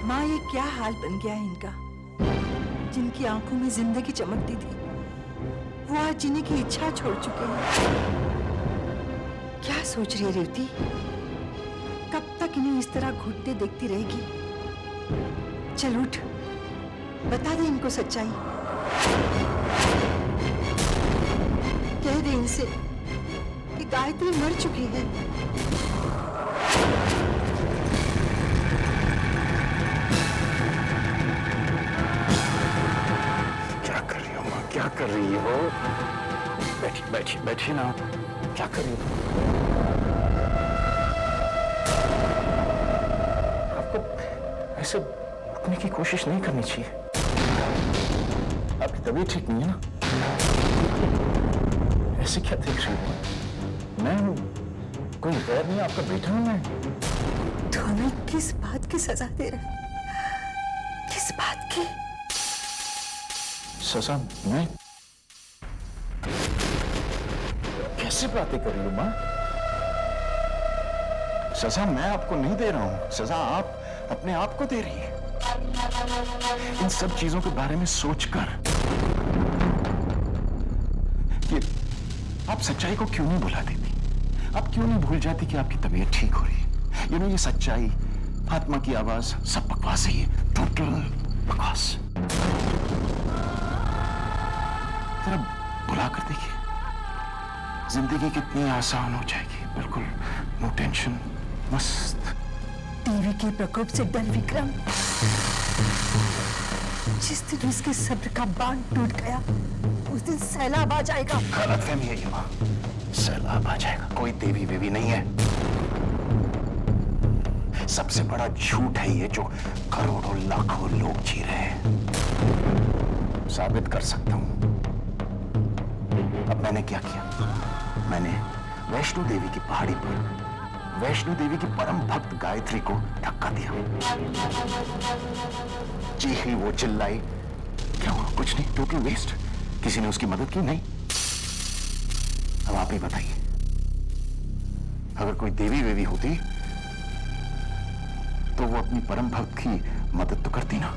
S10: माँ, ये क्या हाल बन गया है इनका। जिनकी आंखों में जिंदगी चमकती थी, वो आज जीने की इच्छा छोड़ चुके हैं। क्या सोच रही है रेवती? कब तक इन्हें इस तरह घुटते देखती रहेगी? चल उठ, बता दे इनको सच्चाई। कह दे इनसे कि गायत्री मर चुकी है।
S3: क्या कर रही हो माँ, क्या कर रही हो? बैठी बैठी बैठी ना, क्या कर रही हो? आपको ऐसे उठने की कोशिश नहीं करनी चाहिए। आपकी तबीयत ठीक नहीं है ना? ऐसे क्या देख रही हो? मैं कोई गैर नहीं, आपका बेटा हूं मैं।
S10: तो हमें किस बात की सजा दे रहा है? किस बात की
S3: सजा? मैं कैसे बातें कर रही हूं मां? सजा मैं आपको नहीं दे रहा हूं, सजा आप अपने आप को दे रही है। इन सब चीजों के बारे में सोचकर कि आप सच्चाई को क्यों नहीं भुला देती? आप क्यों नहीं भूल जाती कि आपकी तबीयत ठीक हो रही है? ये सच्चाई, आत्मा की आवाज, सब बकवास है, ये टोटल बकवास। जरा भुला कर देखिए, जिंदगी कितनी आसान हो जाएगी। बिल्कुल नो टेंशन, मस्त।
S10: टीवी के प्रकोप से डर विक्रम। जिस दिन उसके सब्र का बांध टूट गया, उस दिन सैलाब आ जाएगा।
S3: गलतफहमी है ये मां, सैलाब आ जाएगा। कोई देवी वेवी नहीं है। सबसे बड़ा झूठ है ये जो करोड़ों लाखों लोग जी रहे हैं। साबित कर सकता हूं। अब मैंने क्या किया? मैंने वैष्णो देवी की पहाड़ी पर वैष्णो देवी की परम भक्त गायत्री को धक्का दिया। जी ही वो चिल्लाई। क्या हुआ? कुछ नहीं, टोटल वेस्ट। किसी ने उसकी मदद की नहीं। अब आप ही बताइए, अगर कोई देवी वेवी होती तो वो अपनी परम भक्त की मदद तो करती ना।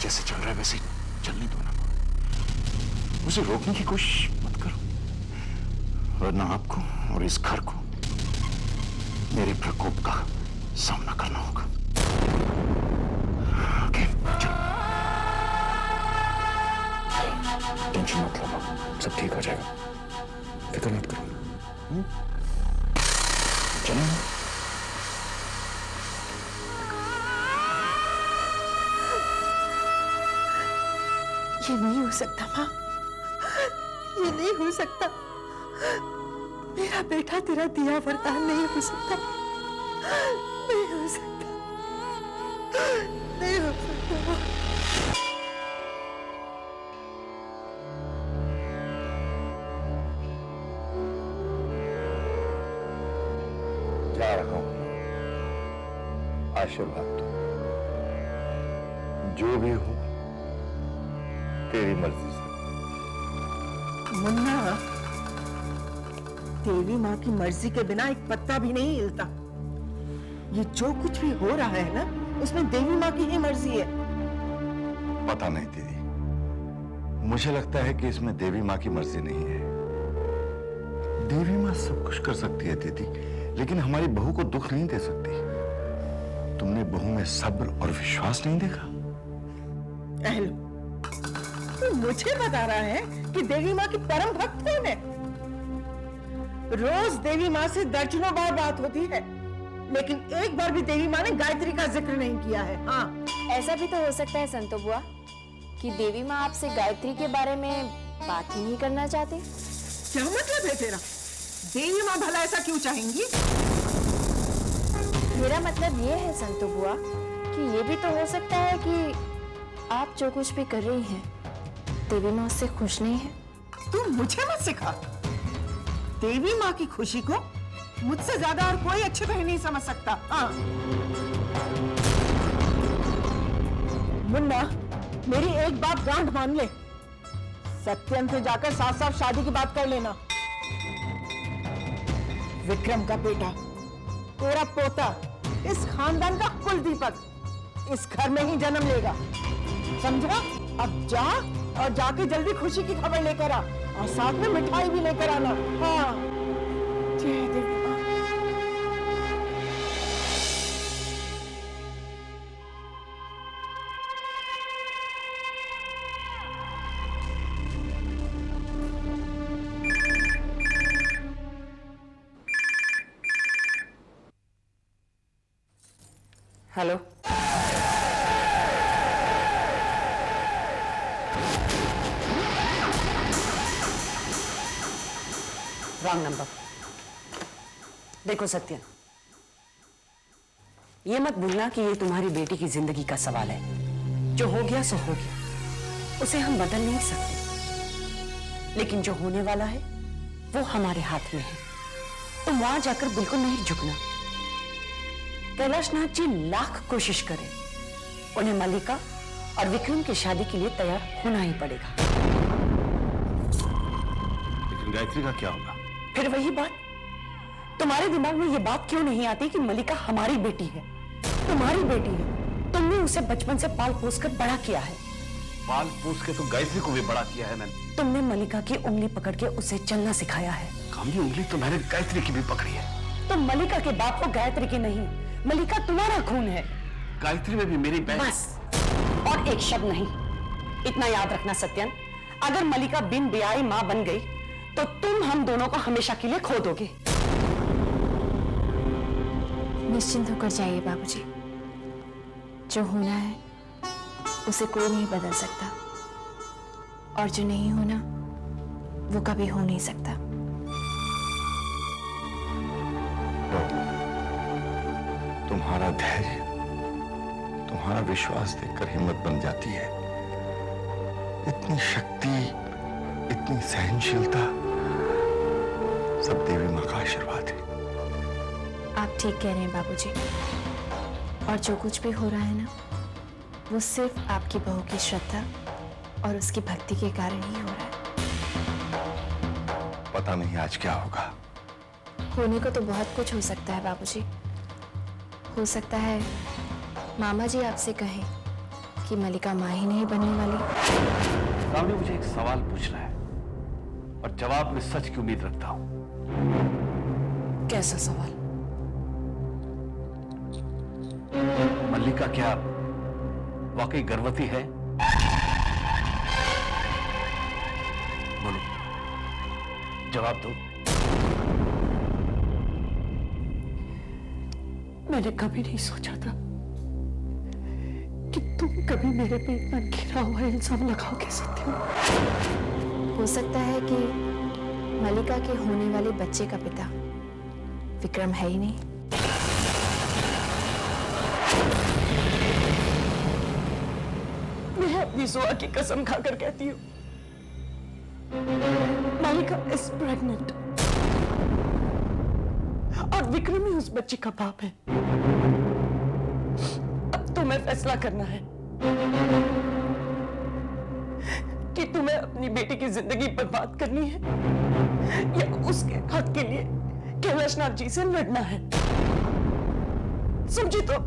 S3: जैसे चल रहा है वैसे चलने दो ना, उसे रोकने की कोशिश मत करो, वरना आपको और इस घर को मेरे प्रकोप का सामना करना होगा। ओके, चलो। टेंशन मत लो, सब ठीक हो जाएगा, फिक्र मत करो। चलो।
S10: ये नहीं हो सकता माँ, ये नहीं हो सकता। मेरा बेटा तेरा दिया वरदान नहीं हो सकता, नहीं हो सकता, नहीं हो सकता।
S3: जा रहा हूं, आशीर्वाद दो। जो भी हो तेरी मर्जी से।
S10: मुन्ना, देवी माँ की मर्जी के बिना एक पत्ता भी नहीं हिलता। ये जो कुछ भी हो रहा है ना, उसमें देवी माँ की ही मर्जी है।
S3: पता नहीं दीदी, मुझे लगता है कि इसमें देवी माँ की मर्जी नहीं है। देवी माँ सब कुछ कर सकती है दीदी, लेकिन हमारी बहू को दुख नहीं दे सकती। तुमने बहू में सब्र और विश्वास नहीं देखा?
S10: अहलो, तो मुझे बता रहा है कि देवी माँ की परम भक्त कौन है? रोज देवी माँ से दर्जनों बार बात होती है, लेकिन एक बार भी देवी माँ ने गायत्री का जिक्र नहीं किया है। हाँ,
S5: ऐसा भी तो हो सकता है संतो बुआ कि देवी माँ आपसे गायत्री के बारे में बात ही नहीं करना चाहती।
S10: क्या मतलब है तेरा? देवी माँ भला ऐसा क्यों चाहेंगी?
S5: मेरा मतलब ये है संतो बुआ कि ये भी तो हो सकता है कि आप जो कुछ भी कर रही हैं, देवी माँ उससे खुश नहीं है।
S10: तू मुझे मत सिखा। देवी माँ की खुशी को मुझसे ज्यादा और कोई अच्छे से नहीं समझ सकता। हाँ। मुन्ना, मेरी एक बात गांठ मान ले, सत्यन से जाकर साफ साफ शादी की बात कर लेना। विक्रम का बेटा, तेरा पोता, इस खानदान का कुल दीपक इस घर में ही जन्म लेगा, समझा? अब जा और जाके जल्दी खुशी की खबर लेकर आ और साथ में मिठाई भी लेकर आना। हाँ, जय देवी माँ।
S2: Hello, wrong number. देखो सत्यन, ये मत भूलना कि ये तुम्हारी बेटी की जिंदगी का सवाल है। जो हो गया सो हो गया, उसे हम बदल नहीं सकते, लेकिन जो होने वाला है वो हमारे हाथ में है। तुम वहां जाकर बिल्कुल नहीं झुकना। कैलाशनाथ जी लाख कोशिश करें, उन्हें मल्लिका और विक्रम की शादी के लिए तैयार होना ही पड़ेगा।
S4: लेकिन गायत्री का क्या होगा?
S2: फिर वही बात, तुम्हारे दिमाग में ये बात क्यों नहीं आती कि मल्लिका हमारी बेटी है, तुम्हारी बेटी है। तुमने उसे बचपन से पाल पोस कर बड़ा किया है।
S4: पाल पोस के तो गायत्री को भी बड़ा किया है मैंने।
S2: तुमने मल्लिका की उंगली पकड़ के उसे चलना सिखाया है।
S4: कामनी, उंगली तो मैंने गायत्री की भी पकड़ी है।
S2: तुम मल्लिका के बाप को गायत्री की नहीं, मल्लिका तुम्हारा खून है।
S4: गायत्री में भी मेरी बहन।
S2: बस, और एक शब्द नहीं। इतना याद रखना सत्यन, अगर मल्लिका बिन ब्याही मां बन गई तो तुम हम दोनों को हमेशा के लिए खो दोगे।
S5: निश्चिंत होकर जाइए बाबूजी, जो होना है उसे कोई नहीं बदल सकता, और जो नहीं होना वो कभी हो नहीं सकता।
S3: तुम्हारा धैर्य, तुम्हारा विश्वास देखकर हिम्मत बन जाती है। इतनी शक्ति, इतनी सहनशीलता, सब देवी माँ का आशीर्वाद है।
S5: आप ठीक कह रहे हैं बाबूजी, और जो कुछ भी हो रहा है ना, वो सिर्फ आपकी बहू की श्रद्धा और उसकी भक्ति के कारण ही हो रहा है।
S3: पता नहीं आज क्या होगा।
S5: होने को तो बहुत कुछ हो सकता है बाबूजी। हो सकता है मामा जी आपसे कहें कि मल्लिका मां ही नहीं बनने वाली।
S4: कामनी, मुझे एक सवाल पूछना है और जवाब में सच की उम्मीद रखता हूं।
S2: कैसा सवाल?
S4: मल्लिका क्या वाकई गर्भवती है? बोलो, जवाब दो।
S2: मैंने कभी नहीं सोचा था कि तुम कभी मेरे पे इतना घिरा हुआ इल्जाम लगाओगे सत्यम।
S5: हो सकता है कि मल्लिका के होने वाले बच्चे का पिता विक्रम है ही नहीं।
S2: मैं अपनी जुआ की कसम खाकर कहती हूँ, मल्लिका इज प्रेग्नेंट और विक्रम ही उस बच्चे का बाप है। अब तुम्हें फैसला करना है कि तुम्हें अपनी बेटी की जिंदगी बर्बाद करनी है या उसके हक के लिए कैलाशनाथ जी से लड़ना है। समझी तो?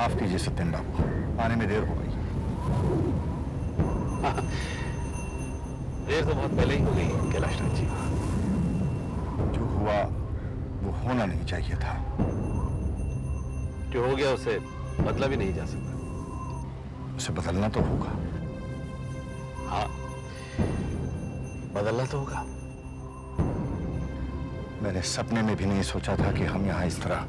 S3: माफ कीजिए सत्येन बाबू, आने में देर हो गई।
S4: देर तो बहुत पहले ही हो गई कैलाशनाथ जी।
S3: जो हुआ वो होना नहीं चाहिए था।
S4: जो हो गया उसे बदला भी नहीं जा सकता।
S3: उसे बदलना तो होगा।
S4: हाँ, बदलना तो होगा।
S3: मैंने सपने में भी नहीं सोचा था कि हम यहां इस तरह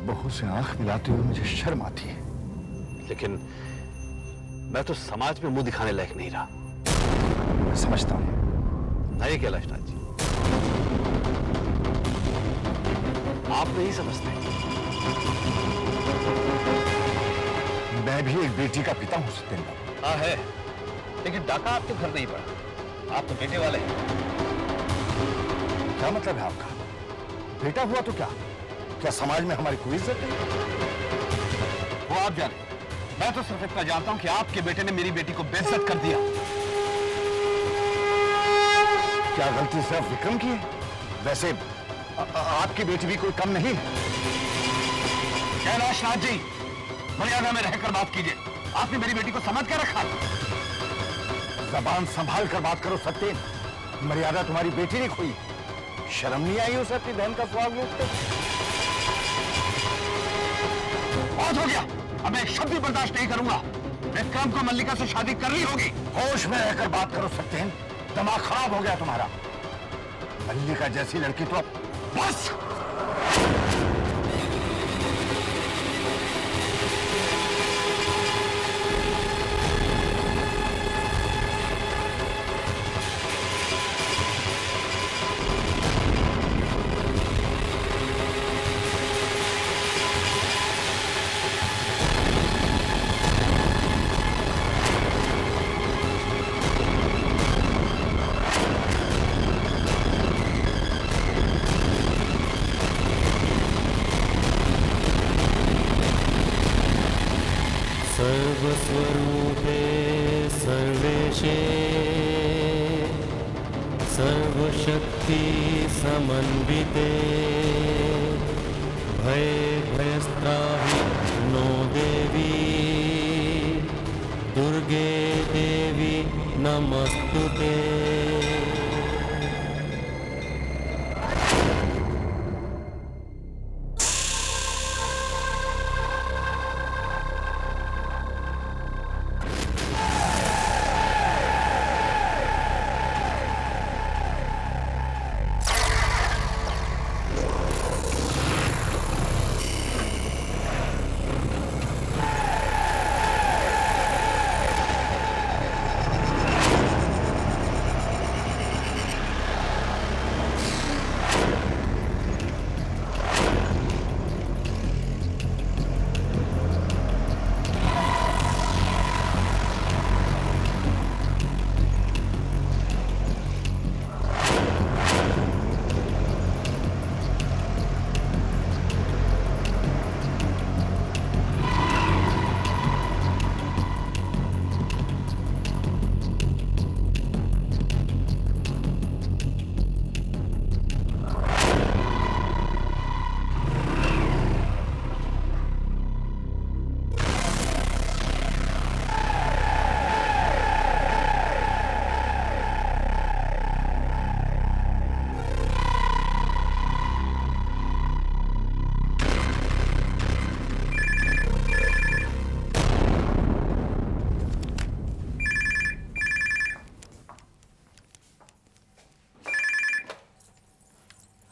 S3: बहू से आंख मिलाते हुए मुझे शर्म आती है।
S4: लेकिन मैं तो समाज में मुंह दिखाने लायक नहीं रहा।
S3: मैं समझता हूं।
S4: नहीं कैलाशनाथ जी, आप नहीं समझते।
S3: मैं भी एक बेटी का पिता हूं सत्येन बाबू।
S4: हाँ है, लेकिन डाका आपके घर नहीं पड़ा। आप तो बेटे वाले हैं।
S3: क्या मतलब है आपका? बेटा हुआ तो क्या समाज में हमारी कोई इज्जत नहीं?
S4: वो आप जाने, मैं तो सिर्फ इतना जानता हूं कि आपके बेटे ने मेरी बेटी को बेइज्जत कर दिया।
S3: क्या गलती सिर्फ विक्रम की है? वैसे आपकी बेटी भी कोई कम नहीं है।
S4: कैलाशनाथ जी, मर्यादा में रहकर बात कीजिए। आपने मेरी बेटी को समझ कर रखा।
S3: जबान संभाल कर बात करो सत्येन। मर्यादा तुम्हारी बेटी ने खोई। शर्म नहीं आई उसे अपनी बहन का सुहाग लूटते?
S4: बहुत हो गया, अब मैं एक शब्द भी बर्दाश्त नहीं करूंगा। विक्रम को मल्लिका से शादी करनी होगी।
S3: होश में रहकर बात करो सत्येन। दिमाग खराब हो गया तुम्हारा। मल्लिका जैसी लड़की तो बस।
S6: सर्वस्वरूपे सर्वेशे सर्वशक्ति समन्विते भय भयस्त्राहि नो देवी दुर्गे देवी नमस्तुते।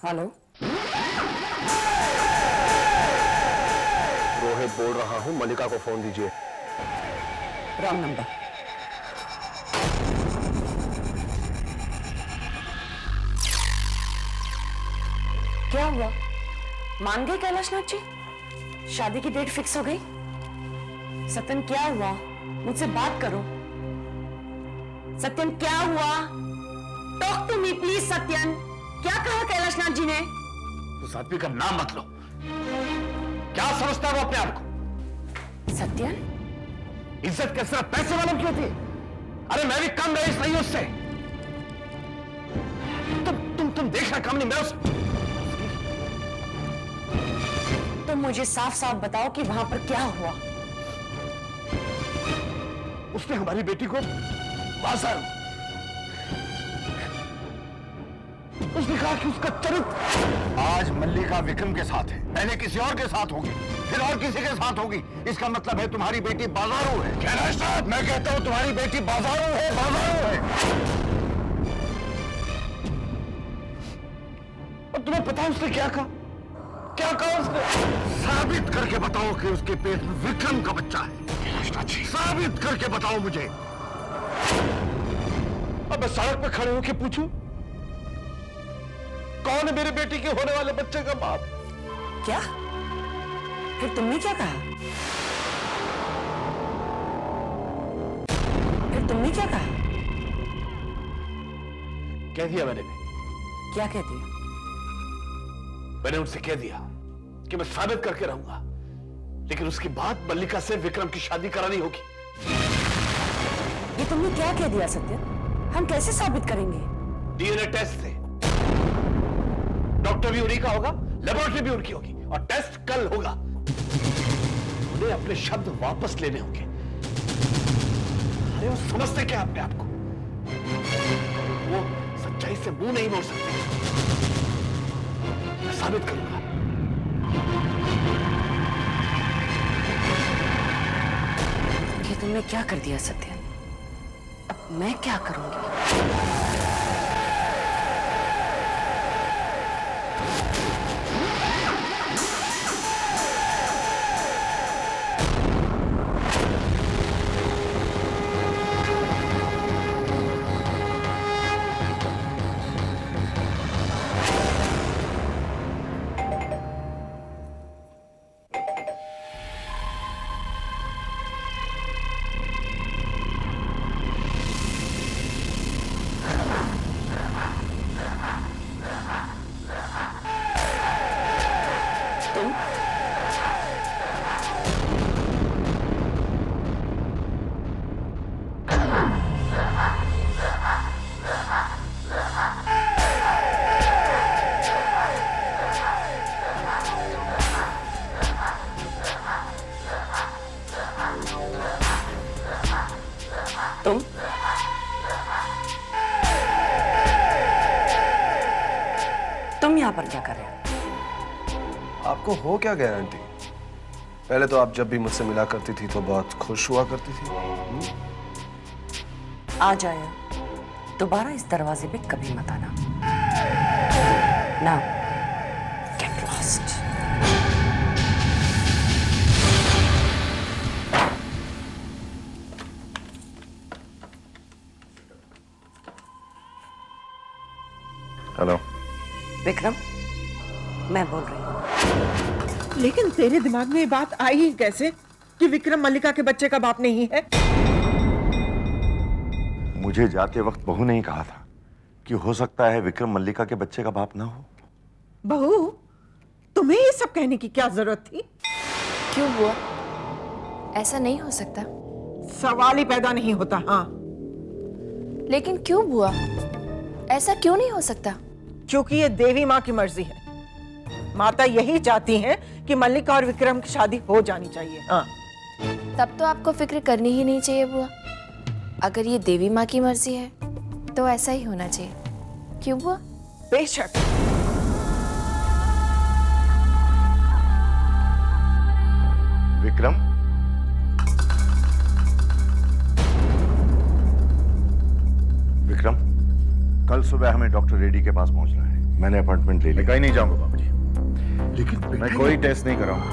S2: हेलो,
S3: रोहित बोल रहा हूँ, मल्लिका को फोन दीजिए।
S2: Wrong number. क्या हुआ? मान गए कैलाशनाथ जी? शादी की डेट फिक्स हो गई? सत्यन क्या हुआ? मुझसे बात करो। सत्यन क्या हुआ? Talk to me please. Satyan, क्या कहा कैलाशनाथ जी ने?
S3: उस आदमी का नाम मत लो। क्या समझता है वो अपने आप को?
S2: सत्यन,
S3: इज्जत के सिर्फ पैसे वालों की होती है। अरे मैं भी कम रईस नहीं हूं उससे। तुम देखना कम नहीं, मैं उस
S2: तुम मुझे साफ साफ बताओ कि वहां पर क्या हुआ?
S3: उसने हमारी बेटी को बाजार, उसने कहा कि उसका चरित्र आज मल्लिका विक्रम के साथ है, पहले किसी और के साथ होगी, फिर और किसी के साथ होगी। इसका मतलब है तुम्हारी बेटी बाजारू है। कैलाशनाथ, मैं कहता हूं तुम्हारी बेटी बाजारू है, बाजारू है। और तुम्हें पता है उसने क्या कहा? क्या कहा उसने? साबित करके बताओ कि उसके पेट में विक्रम का बच्चा है। कैलाशनाथ जी, साबित करके बताओ मुझे। अब मैं सड़क पे खड़े होकर पूछूं कौन है मेरी बेटी के होने वाले बच्चे का बाप?
S2: क्या? फिर तुमने क्या कहा? फिर तुमने क्या कहा?
S3: कह दिया मैंने।
S2: क्या कह दिया?
S3: मैंने उनसे कह दिया कि मैं साबित करके रहूंगा, लेकिन उसके बाद मल्लिका से विक्रम की शादी करानी होगी।
S2: ये तुमने क्या कह दिया सत्यन? हम कैसे साबित करेंगे?
S3: डीएनए टेस्ट से। डॉक्टर भी उन्हीं का होगा, लेबोरेटरी भी उनकी होगी, और टेस्ट कल होगा। उन्हें अपने शब्द वापस लेने होंगे। अरे वो समझते क्या अपने आप को? वो सच्चाई से मुंह नहीं मोड़ सकते। मैं साबित करूंगा।
S2: ये तुमने क्या कर दिया सत्यन? अब मैं क्या करूंगी? तुम यहां पर क्या कर रहे हो?
S1: आपको हो क्या गारंटी? पहले तो आप जब भी मुझसे मिला करती थी तो बहुत खुश हुआ करती थी।
S2: आ जाए, दोबारा इस दरवाजे पे कभी मत आना। Now, get lost.
S3: Hello
S2: Vikram, मैं बोल रही हूँ।
S10: लेकिन तेरे दिमाग में ये बात आई ही कैसे कि विक्रम मल्लिका के बच्चे का बाप नहीं है?
S3: मुझे जाते वक्त बहू ने ही कहा था कि हो सकता है विक्रम मल्लिका के बच्चे का बाप ना हो।
S10: बहू, तुम्हें ये सब कहने की क्या जरूरत थी?
S5: क्यों हुआ? ऐसा नहीं हो सकता।
S10: सवाल ही पैदा नहीं होता। हाँ,
S5: लेकिन क्यों बुआ? ऐसा क्यों नहीं हो सकता?
S10: क्योंकि ये देवी माँ की मर्जी है। माता यही चाहती हैं कि मल्लिका और विक्रम की शादी हो जानी चाहिए। हाँ,
S5: तब तो आपको फिक्र करनी ही नहीं चाहिए बुआ। अगर ये देवी माँ की मर्जी है तो ऐसा ही होना चाहिए। क्यों बुआ?
S10: बेशक।
S3: विक्रम, विक्रम, कल सुबह हमें डॉक्टर रेड्डी के पास पहुंचना है। मैंने अपॉइंटमेंट ले ली।
S9: मैं कहीं नहीं जाऊंगा बाबूजी।
S3: लेकिन
S9: मैं कोई टेस्ट नहीं कराऊंगा,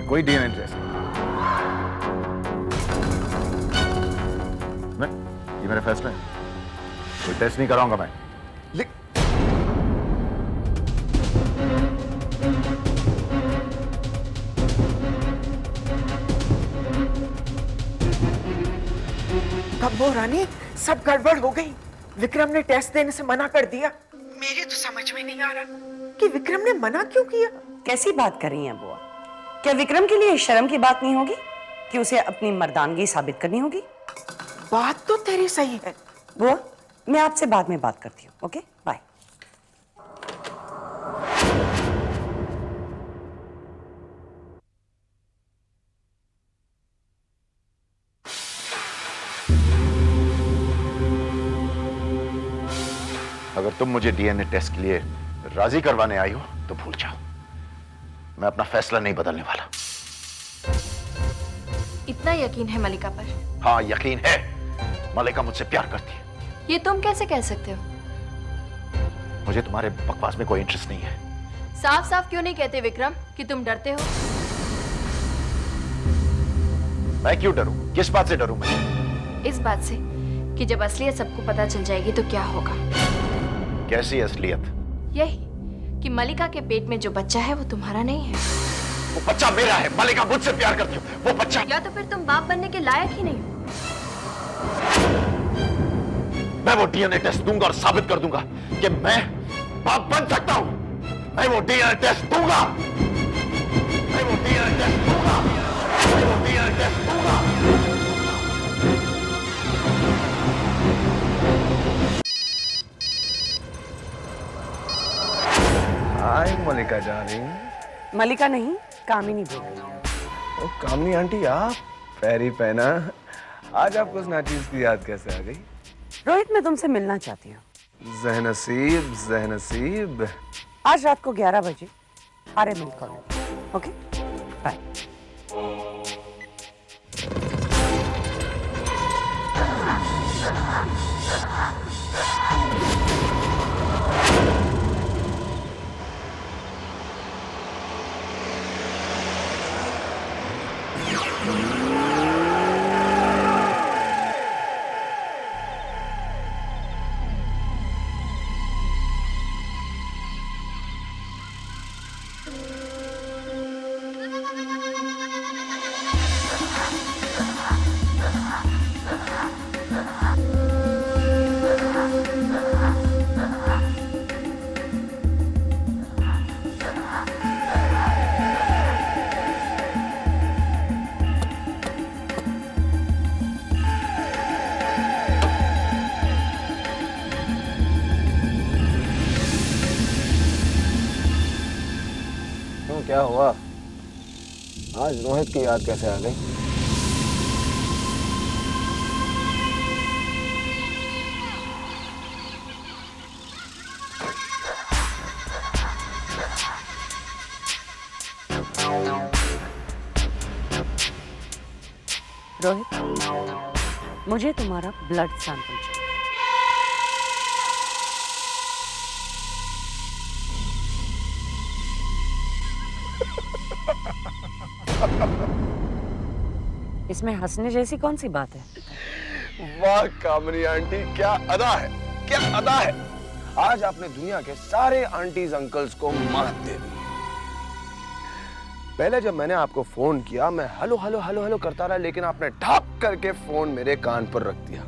S9: कोई डीएनए टेस्ट नहीं। ये मेरा फैसला है, कोई टेस्ट नहीं कराऊंगा मैं।
S11: बब्बू रानी, सब गड़बड़ हो गई। विक्रम ने टेस्ट देने से मना कर दिया। मेरे तो समझ में नहीं आ रहा कि विक्रम ने मना क्यों किया।
S2: कैसी बात कर रही हैं बुआ? क्या विक्रम के लिए शर्म की बात नहीं होगी कि उसे अपनी मर्दानगी साबित करनी होगी?
S11: बात तो तेरी सही है
S2: बुआ, मैं आपसे बाद में बात करती हूँ। Okay, bye.
S9: अगर तुम मुझे डीएनए टेस्ट के लिए राजी करवाने आई हो तो भूल जाओ, मैं अपना फैसला नहीं बदलने वाला।
S5: इतना यकीन है मलिका पर?
S9: हाँ, यकीन है। मलिका मुझसे प्यार करती है।
S5: ये तुम कैसे कह सकते हो?
S9: मुझे तुम्हारे बकवास में कोई इंटरेस्ट नहीं है।
S5: साफ साफ क्यों नहीं कहते विक्रम कि तुम डरते हो?
S9: मैं क्यों डरूं? किस बात से डरूं मैं?
S5: इस बात से कि जब असलियत सबको पता चल जाएगी तो क्या होगा।
S9: कैसी असलियत?
S5: यही कि मलिका के पेट में जो बच्चा है वो तुम्हारा नहीं है।
S9: वो बच्चा मेरा है। मलिका मुझसे प्यार करती है। वो बच्चा,
S5: या तो फिर तुम बाप बनने के लायक ही नहीं हो।
S9: मैं वो डीएनए टेस्ट दूंगा और साबित कर दूंगा कि मैं बाप बन सकता हूं। मैं वो डीएनए टेस्ट दूंगा। मैं वो डीएनए टेस्ट दूंगा। मैं वो डीएनए टेस्ट दूंगा।
S1: हाय मलिका डार्लिंग।
S2: मलिका नहीं, कामिनी बोल रही है।
S1: ओ कामनी आंटी, आप पैरी पहना। आज आपको उस नाचीज की याद कैसे आ गई?
S2: रोहित, मैं तुमसे मिलना चाहती हूँ।
S1: ज़हनसीब, ज़हनसीब।
S2: आज रात को 11 बजे Arya Mill Colony. Okay, bye.
S1: क्या हुआ? आज रोहित की याद कैसे आ गई?
S2: रोहित, मुझे तुम्हारा ब्लड सैंपल चाहिए। इसमें हंसने जैसी कौन सी बात है?
S1: वाह कामनी आंटी, क्या अदा है, क्या अदा है। आज आपने दुनिया के सारे आंटीज अंकल्स को मात दे दी। पहले जब मैंने आपको फोन किया मैं हेलो हेलो हेलो हेलो करता रहा, लेकिन आपने ढाप करके फोन मेरे कान पर रख दिया।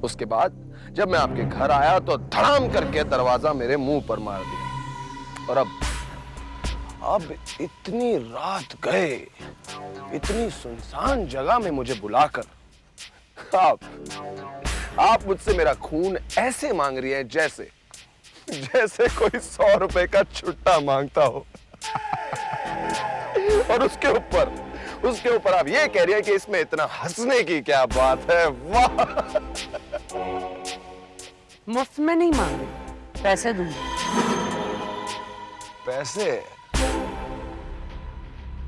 S1: उसके बाद जब मैं आपके घर आया तो धड़ाम करके दरवाजा मेरे मुंह पर मार दिया। और अब इतनी रात गए, इतनी सुनसान जगह में मुझे बुलाकर आप मुझसे मेरा खून ऐसे मांग रही है जैसे कोई 100 रुपए का छुट्टा मांगता हो। और उसके ऊपर आप ये कह रही है कि इसमें इतना हंसने की क्या बात है। वाह!
S2: मुफ्त में नहीं मांग रही, पैसे दूंगी।
S1: पैसे?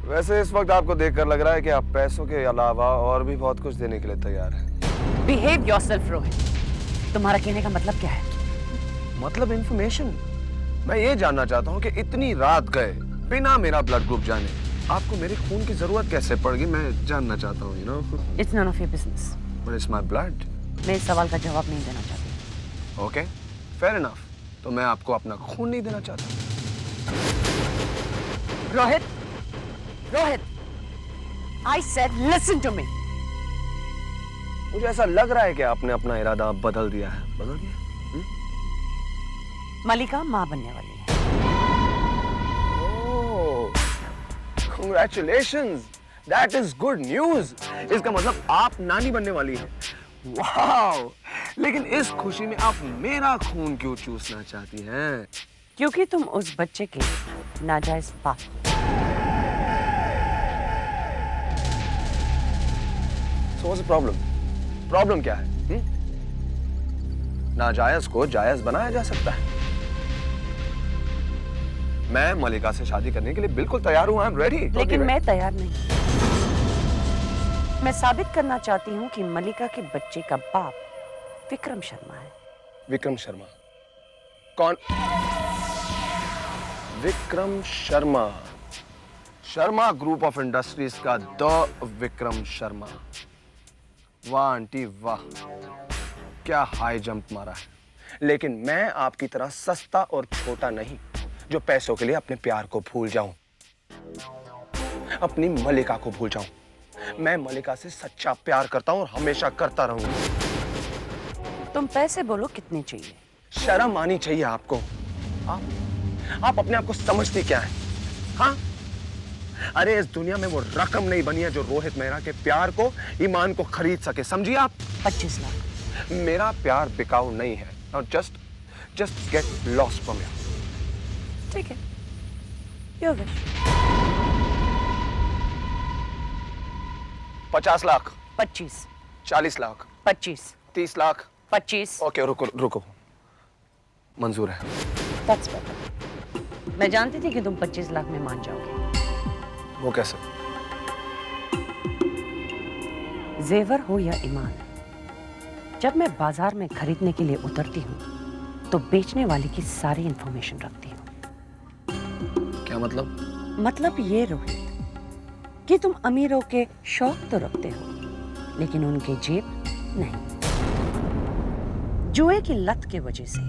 S1: वैसे इस वक्त आपको देखकर लग रहा है कि आप पैसों के अलावा और भी बहुत कुछ देने के लिए तैयार हैं।
S2: Behave yourself Rohit. तुम्हारा कहने का मतलब क्या है?
S1: मतलब इंफॉर्मेशन। मैं ये जानना चाहता हूँ कि इतनी रात गए बिना मेरा ब्लड ग्रुप जाने आपको मेरे खून की जरूरत कैसे पड़ गई, मैं जानना चाहता हूँ, you know.
S2: It's none of your business.
S1: But it's my blood.
S2: मैं इस सवाल का जवाब नहीं देना चाहती।
S1: Okay, fair enough. तो मैं आपको अपना खून नहीं देना चाहता।
S2: Rohit, Rohit, I said listen to me.
S1: मुझे ऐसा लग रहा है कि आपने अपना इरादा बदल दिया है। बदल दिया?
S2: मलिका माँ बनने वाली है।
S1: Congratulations, that is good news. इसका मतलब आप नानी बनने वाली हैं। वाओ! लेकिन इस खुशी में आप मेरा खून क्यों चूसना चाहती हैं?
S2: क्योंकि तुम उस बच्चे के नाजायज बाप हो।
S1: So what's the problem? Problem क्या है? नाजायज को जायज बनाया जा सकता है। मैं मलिका से शादी करने के लिए बिल्कुल तैयार हूं। I am ready.
S2: लेकिन मैं तैयार नहीं। मैं साबित करना चाहती हूँ कि मलिका के बच्चे का बाप विक्रम शर्मा है।
S1: विक्रम शर्मा? कौन? Vikram Sharma, Sharma group of industries का द विक्रम शर्मा। वाह आंटी वाह, क्या हाई जंप मारा है। लेकिन मैं आपकी तरह सस्ता और छोटा नहीं जो पैसों के लिए अपने प्यार को भूल जाऊं, अपनी मलिका को भूल जाऊं। मैं मलिका से सच्चा प्यार करता हूं और हमेशा करता रहूंगा।
S2: तुम पैसे बोलो कितने चाहिए?
S1: शर्म आनी चाहिए आपको। आप अपने आप को समझते क्या है? हाँ, अरे इस दुनिया में वो रकम नहीं बनी है जो रोहित मेहरा के प्यार को, ईमान को खरीद सके। समझिए आप?
S2: 25 लाख।
S1: मेरा प्यार बिकाऊ नहीं है। Now just get lost from here.
S2: ठीक है, your wish।
S1: 50 lakh.
S2: 25।
S1: 40 lakh.
S2: 25।
S1: 30 lakh.
S2: 25।
S1: Okay, रुको, मंजूर है।
S2: That's better। मैं जानती थी कि तुम 25 लाख में मान जाओगे।
S1: वो कैसे?
S2: जेवर हो या ईमान, जब मैं बाजार में खरीदने के लिए उतरती हूँ तो बेचने वाले की सारी इंफॉर्मेशन रखती हूँ।
S1: क्या मतलब?
S2: मतलब ये रोहित कि तुम अमीरों के शौक तो रखते हो लेकिन उनके जेब नहीं। जुए की लत के वजह से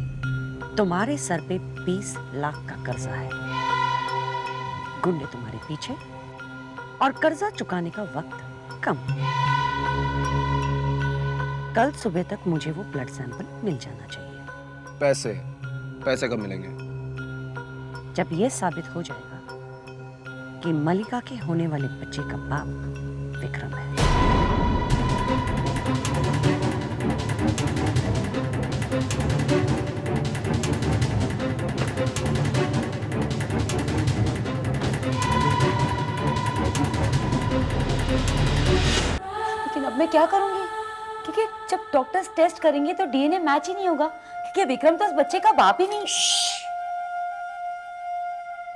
S2: तुम्हारे सर पे 20 लाख का कर्जा है। गुंडे तुम्हारे पीछे और कर्जा चुकाने का वक्त कम। कल सुबह तक मुझे वो ब्लड सैंपल मिल जाना चाहिए।
S1: पैसे कब मिलेंगे?
S2: जब ये साबित हो जाएगा कि मलिका के होने वाले बच्चे का बाप विक्रम है।
S12: लेकिन अब मैं क्या करूंगी? क्योंकि जब डॉक्टर्स टेस्ट करेंगे तो डीएनए मैच ही नहीं होगा, क्योंकि विक्रम तो उस बच्चे का बाप ही नहीं।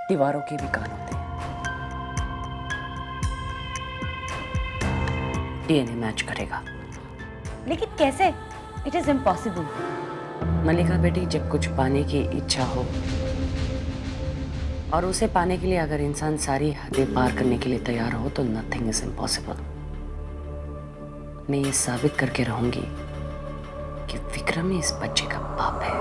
S2: दीवारों के भी कान होते हैं। डीएनए मैच करेगा।
S12: लेकिन कैसे? It is impossible.
S2: मलिका बेटी, जब कुछ पाने की इच्छा हो और उसे पाने के लिए अगर इंसान सारी हदें पार करने के लिए तैयार हो तो नथिंग इज इम्पॉसिबल। मैं ये साबित करके रहूंगी कि विक्रम ही इस बच्चे का बाप है।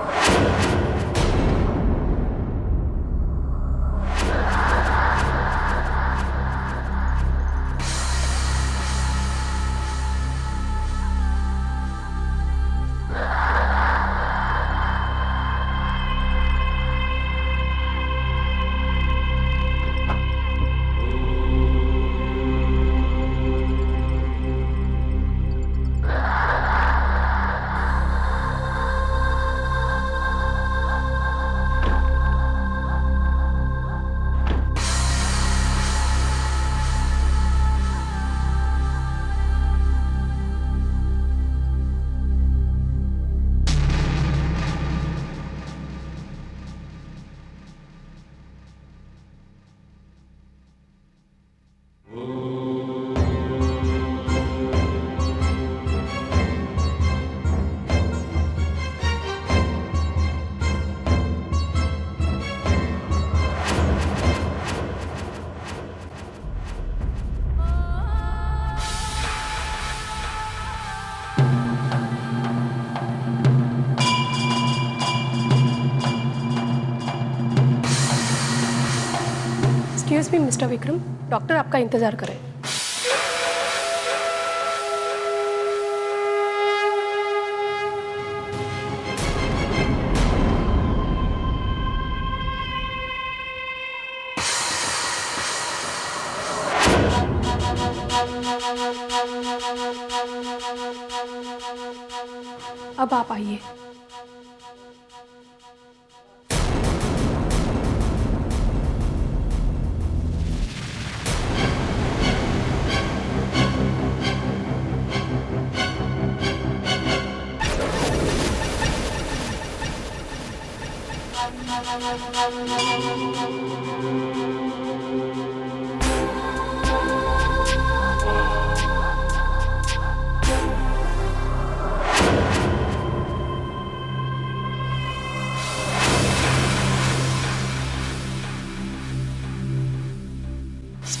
S8: Excuse me mister Vikram, doctor आपका इंतजार कर रहे हैं। अब आप आइए।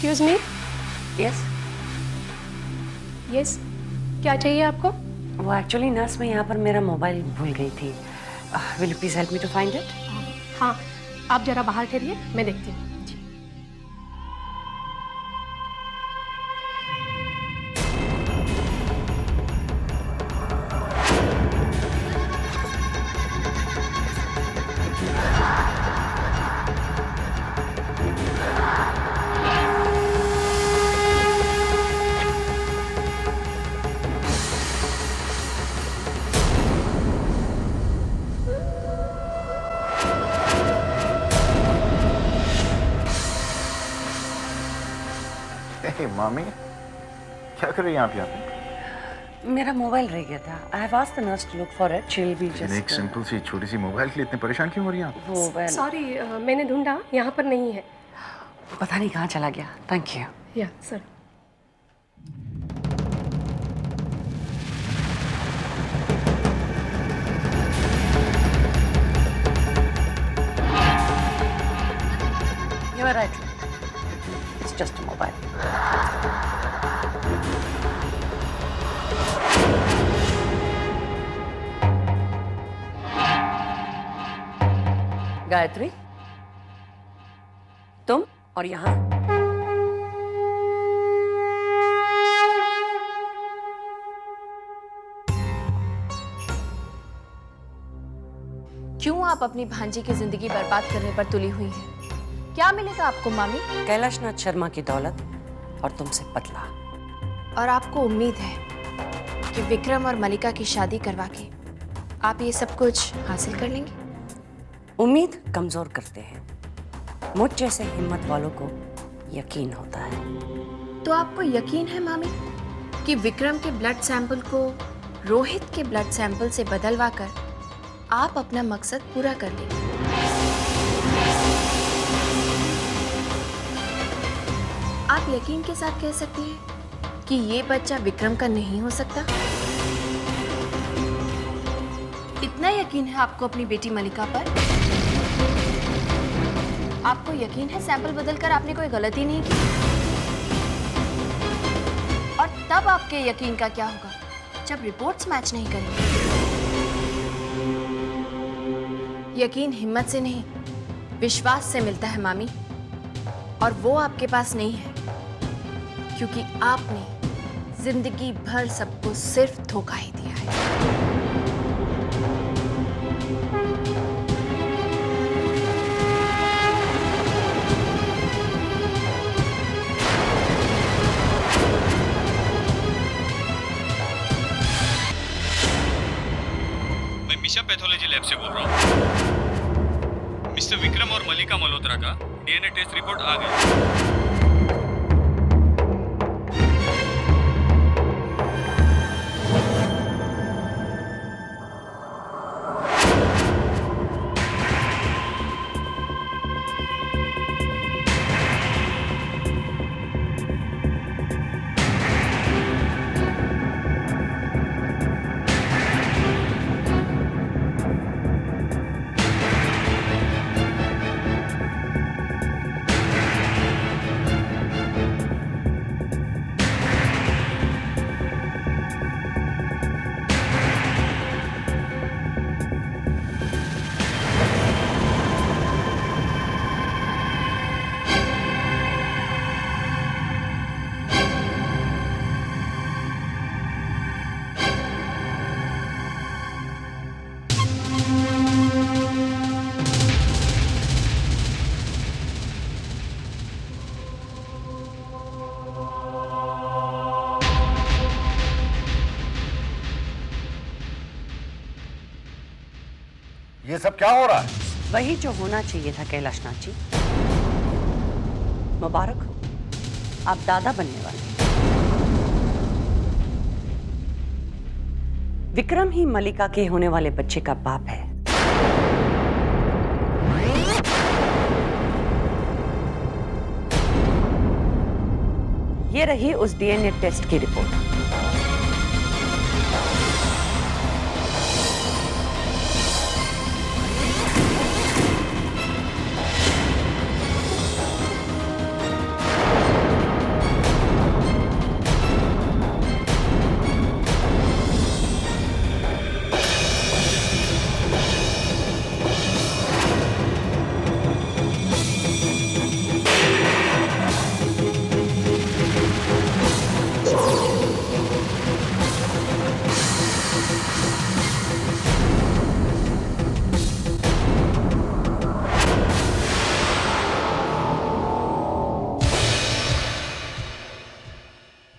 S8: Excuse me.
S2: यस
S8: यस, क्या चाहिए आपको?
S2: वो एक्चुअली नर्स, मैं यहाँ पर मेरा मोबाइल भूल गई थी। Will you please help me to find it?
S8: हाँ, आप जरा बाहर ठहरिए, मैं देखती हूँ।
S9: मामी क्या कर रही हैं आप यहाँ पे?
S2: मेरा मोबाइल रह गया था। I have asked the nurse to look for it. She will be just.
S9: एक सिंपल सी छोटी सी मोबाइल के लिए इतने परेशान क्यों हो रही हैं आप?
S2: वो
S8: सॉरी, मैंने ढूंढा, यहाँ पर नहीं है।
S2: पता नहीं कहाँ चला गया। Thank you.
S8: या sir.
S2: You are right. It's just a mobile. Gayatri, तुम और यहाँ
S5: क्यों आप अपनी भांजी की जिंदगी बर्बाद करने पर तुली हुई हैं? क्या मिलेगा आपको मामी?
S2: कैलाशनाथ शर्मा की दौलत और तुमसे बदला।
S5: और आपको उम्मीद है कि विक्रम और मलिका की शादी करवा के आप ये सब कुछ हासिल कर लेंगे?
S2: उम्मीद कमजोर करते हैं, मुझ जैसे हिम्मत वालों को यकीन होता है।
S5: तो आपको यकीन है मामी कि विक्रम के ब्लड सैंपल को रोहित के ब्लड सैंपल से बदलवा कर आप अपना मकसद पूरा कर लेंगे? आप यकीन के साथ कह सकती हैं कि ये बच्चा विक्रम का नहीं हो सकता? इतना यकीन है आपको अपनी बेटी मलिका पर? आपको यकीन है सैंपल बदलकर आपने कोई गलती नहीं की? और तब आपके यकीन का क्या होगा जब रिपोर्ट्स मैच नहीं करेंगे? यकीन हिम्मत से नहीं, विश्वास से मिलता है मामी, और वो आपके पास नहीं है क्योंकि आपने जिंदगी भर सबको सिर्फ धोखा ही दिया है।
S13: मैं मिशा पैथोलॉजी लैब से बोल रहा हूँ। मिस्टर विक्रम और मलिका मल्होत्रा का डीएनए टेस्ट रिपोर्ट आ गया।
S3: ये सब क्या हो रहा है?
S2: वही जो होना चाहिए था कैलाशनाथ जी। मुबारक हो, आप दादा बनने वाले। विक्रम ही मलिका के होने वाले बच्चे का बाप है। ये रही उस डीएनए टेस्ट की रिपोर्ट।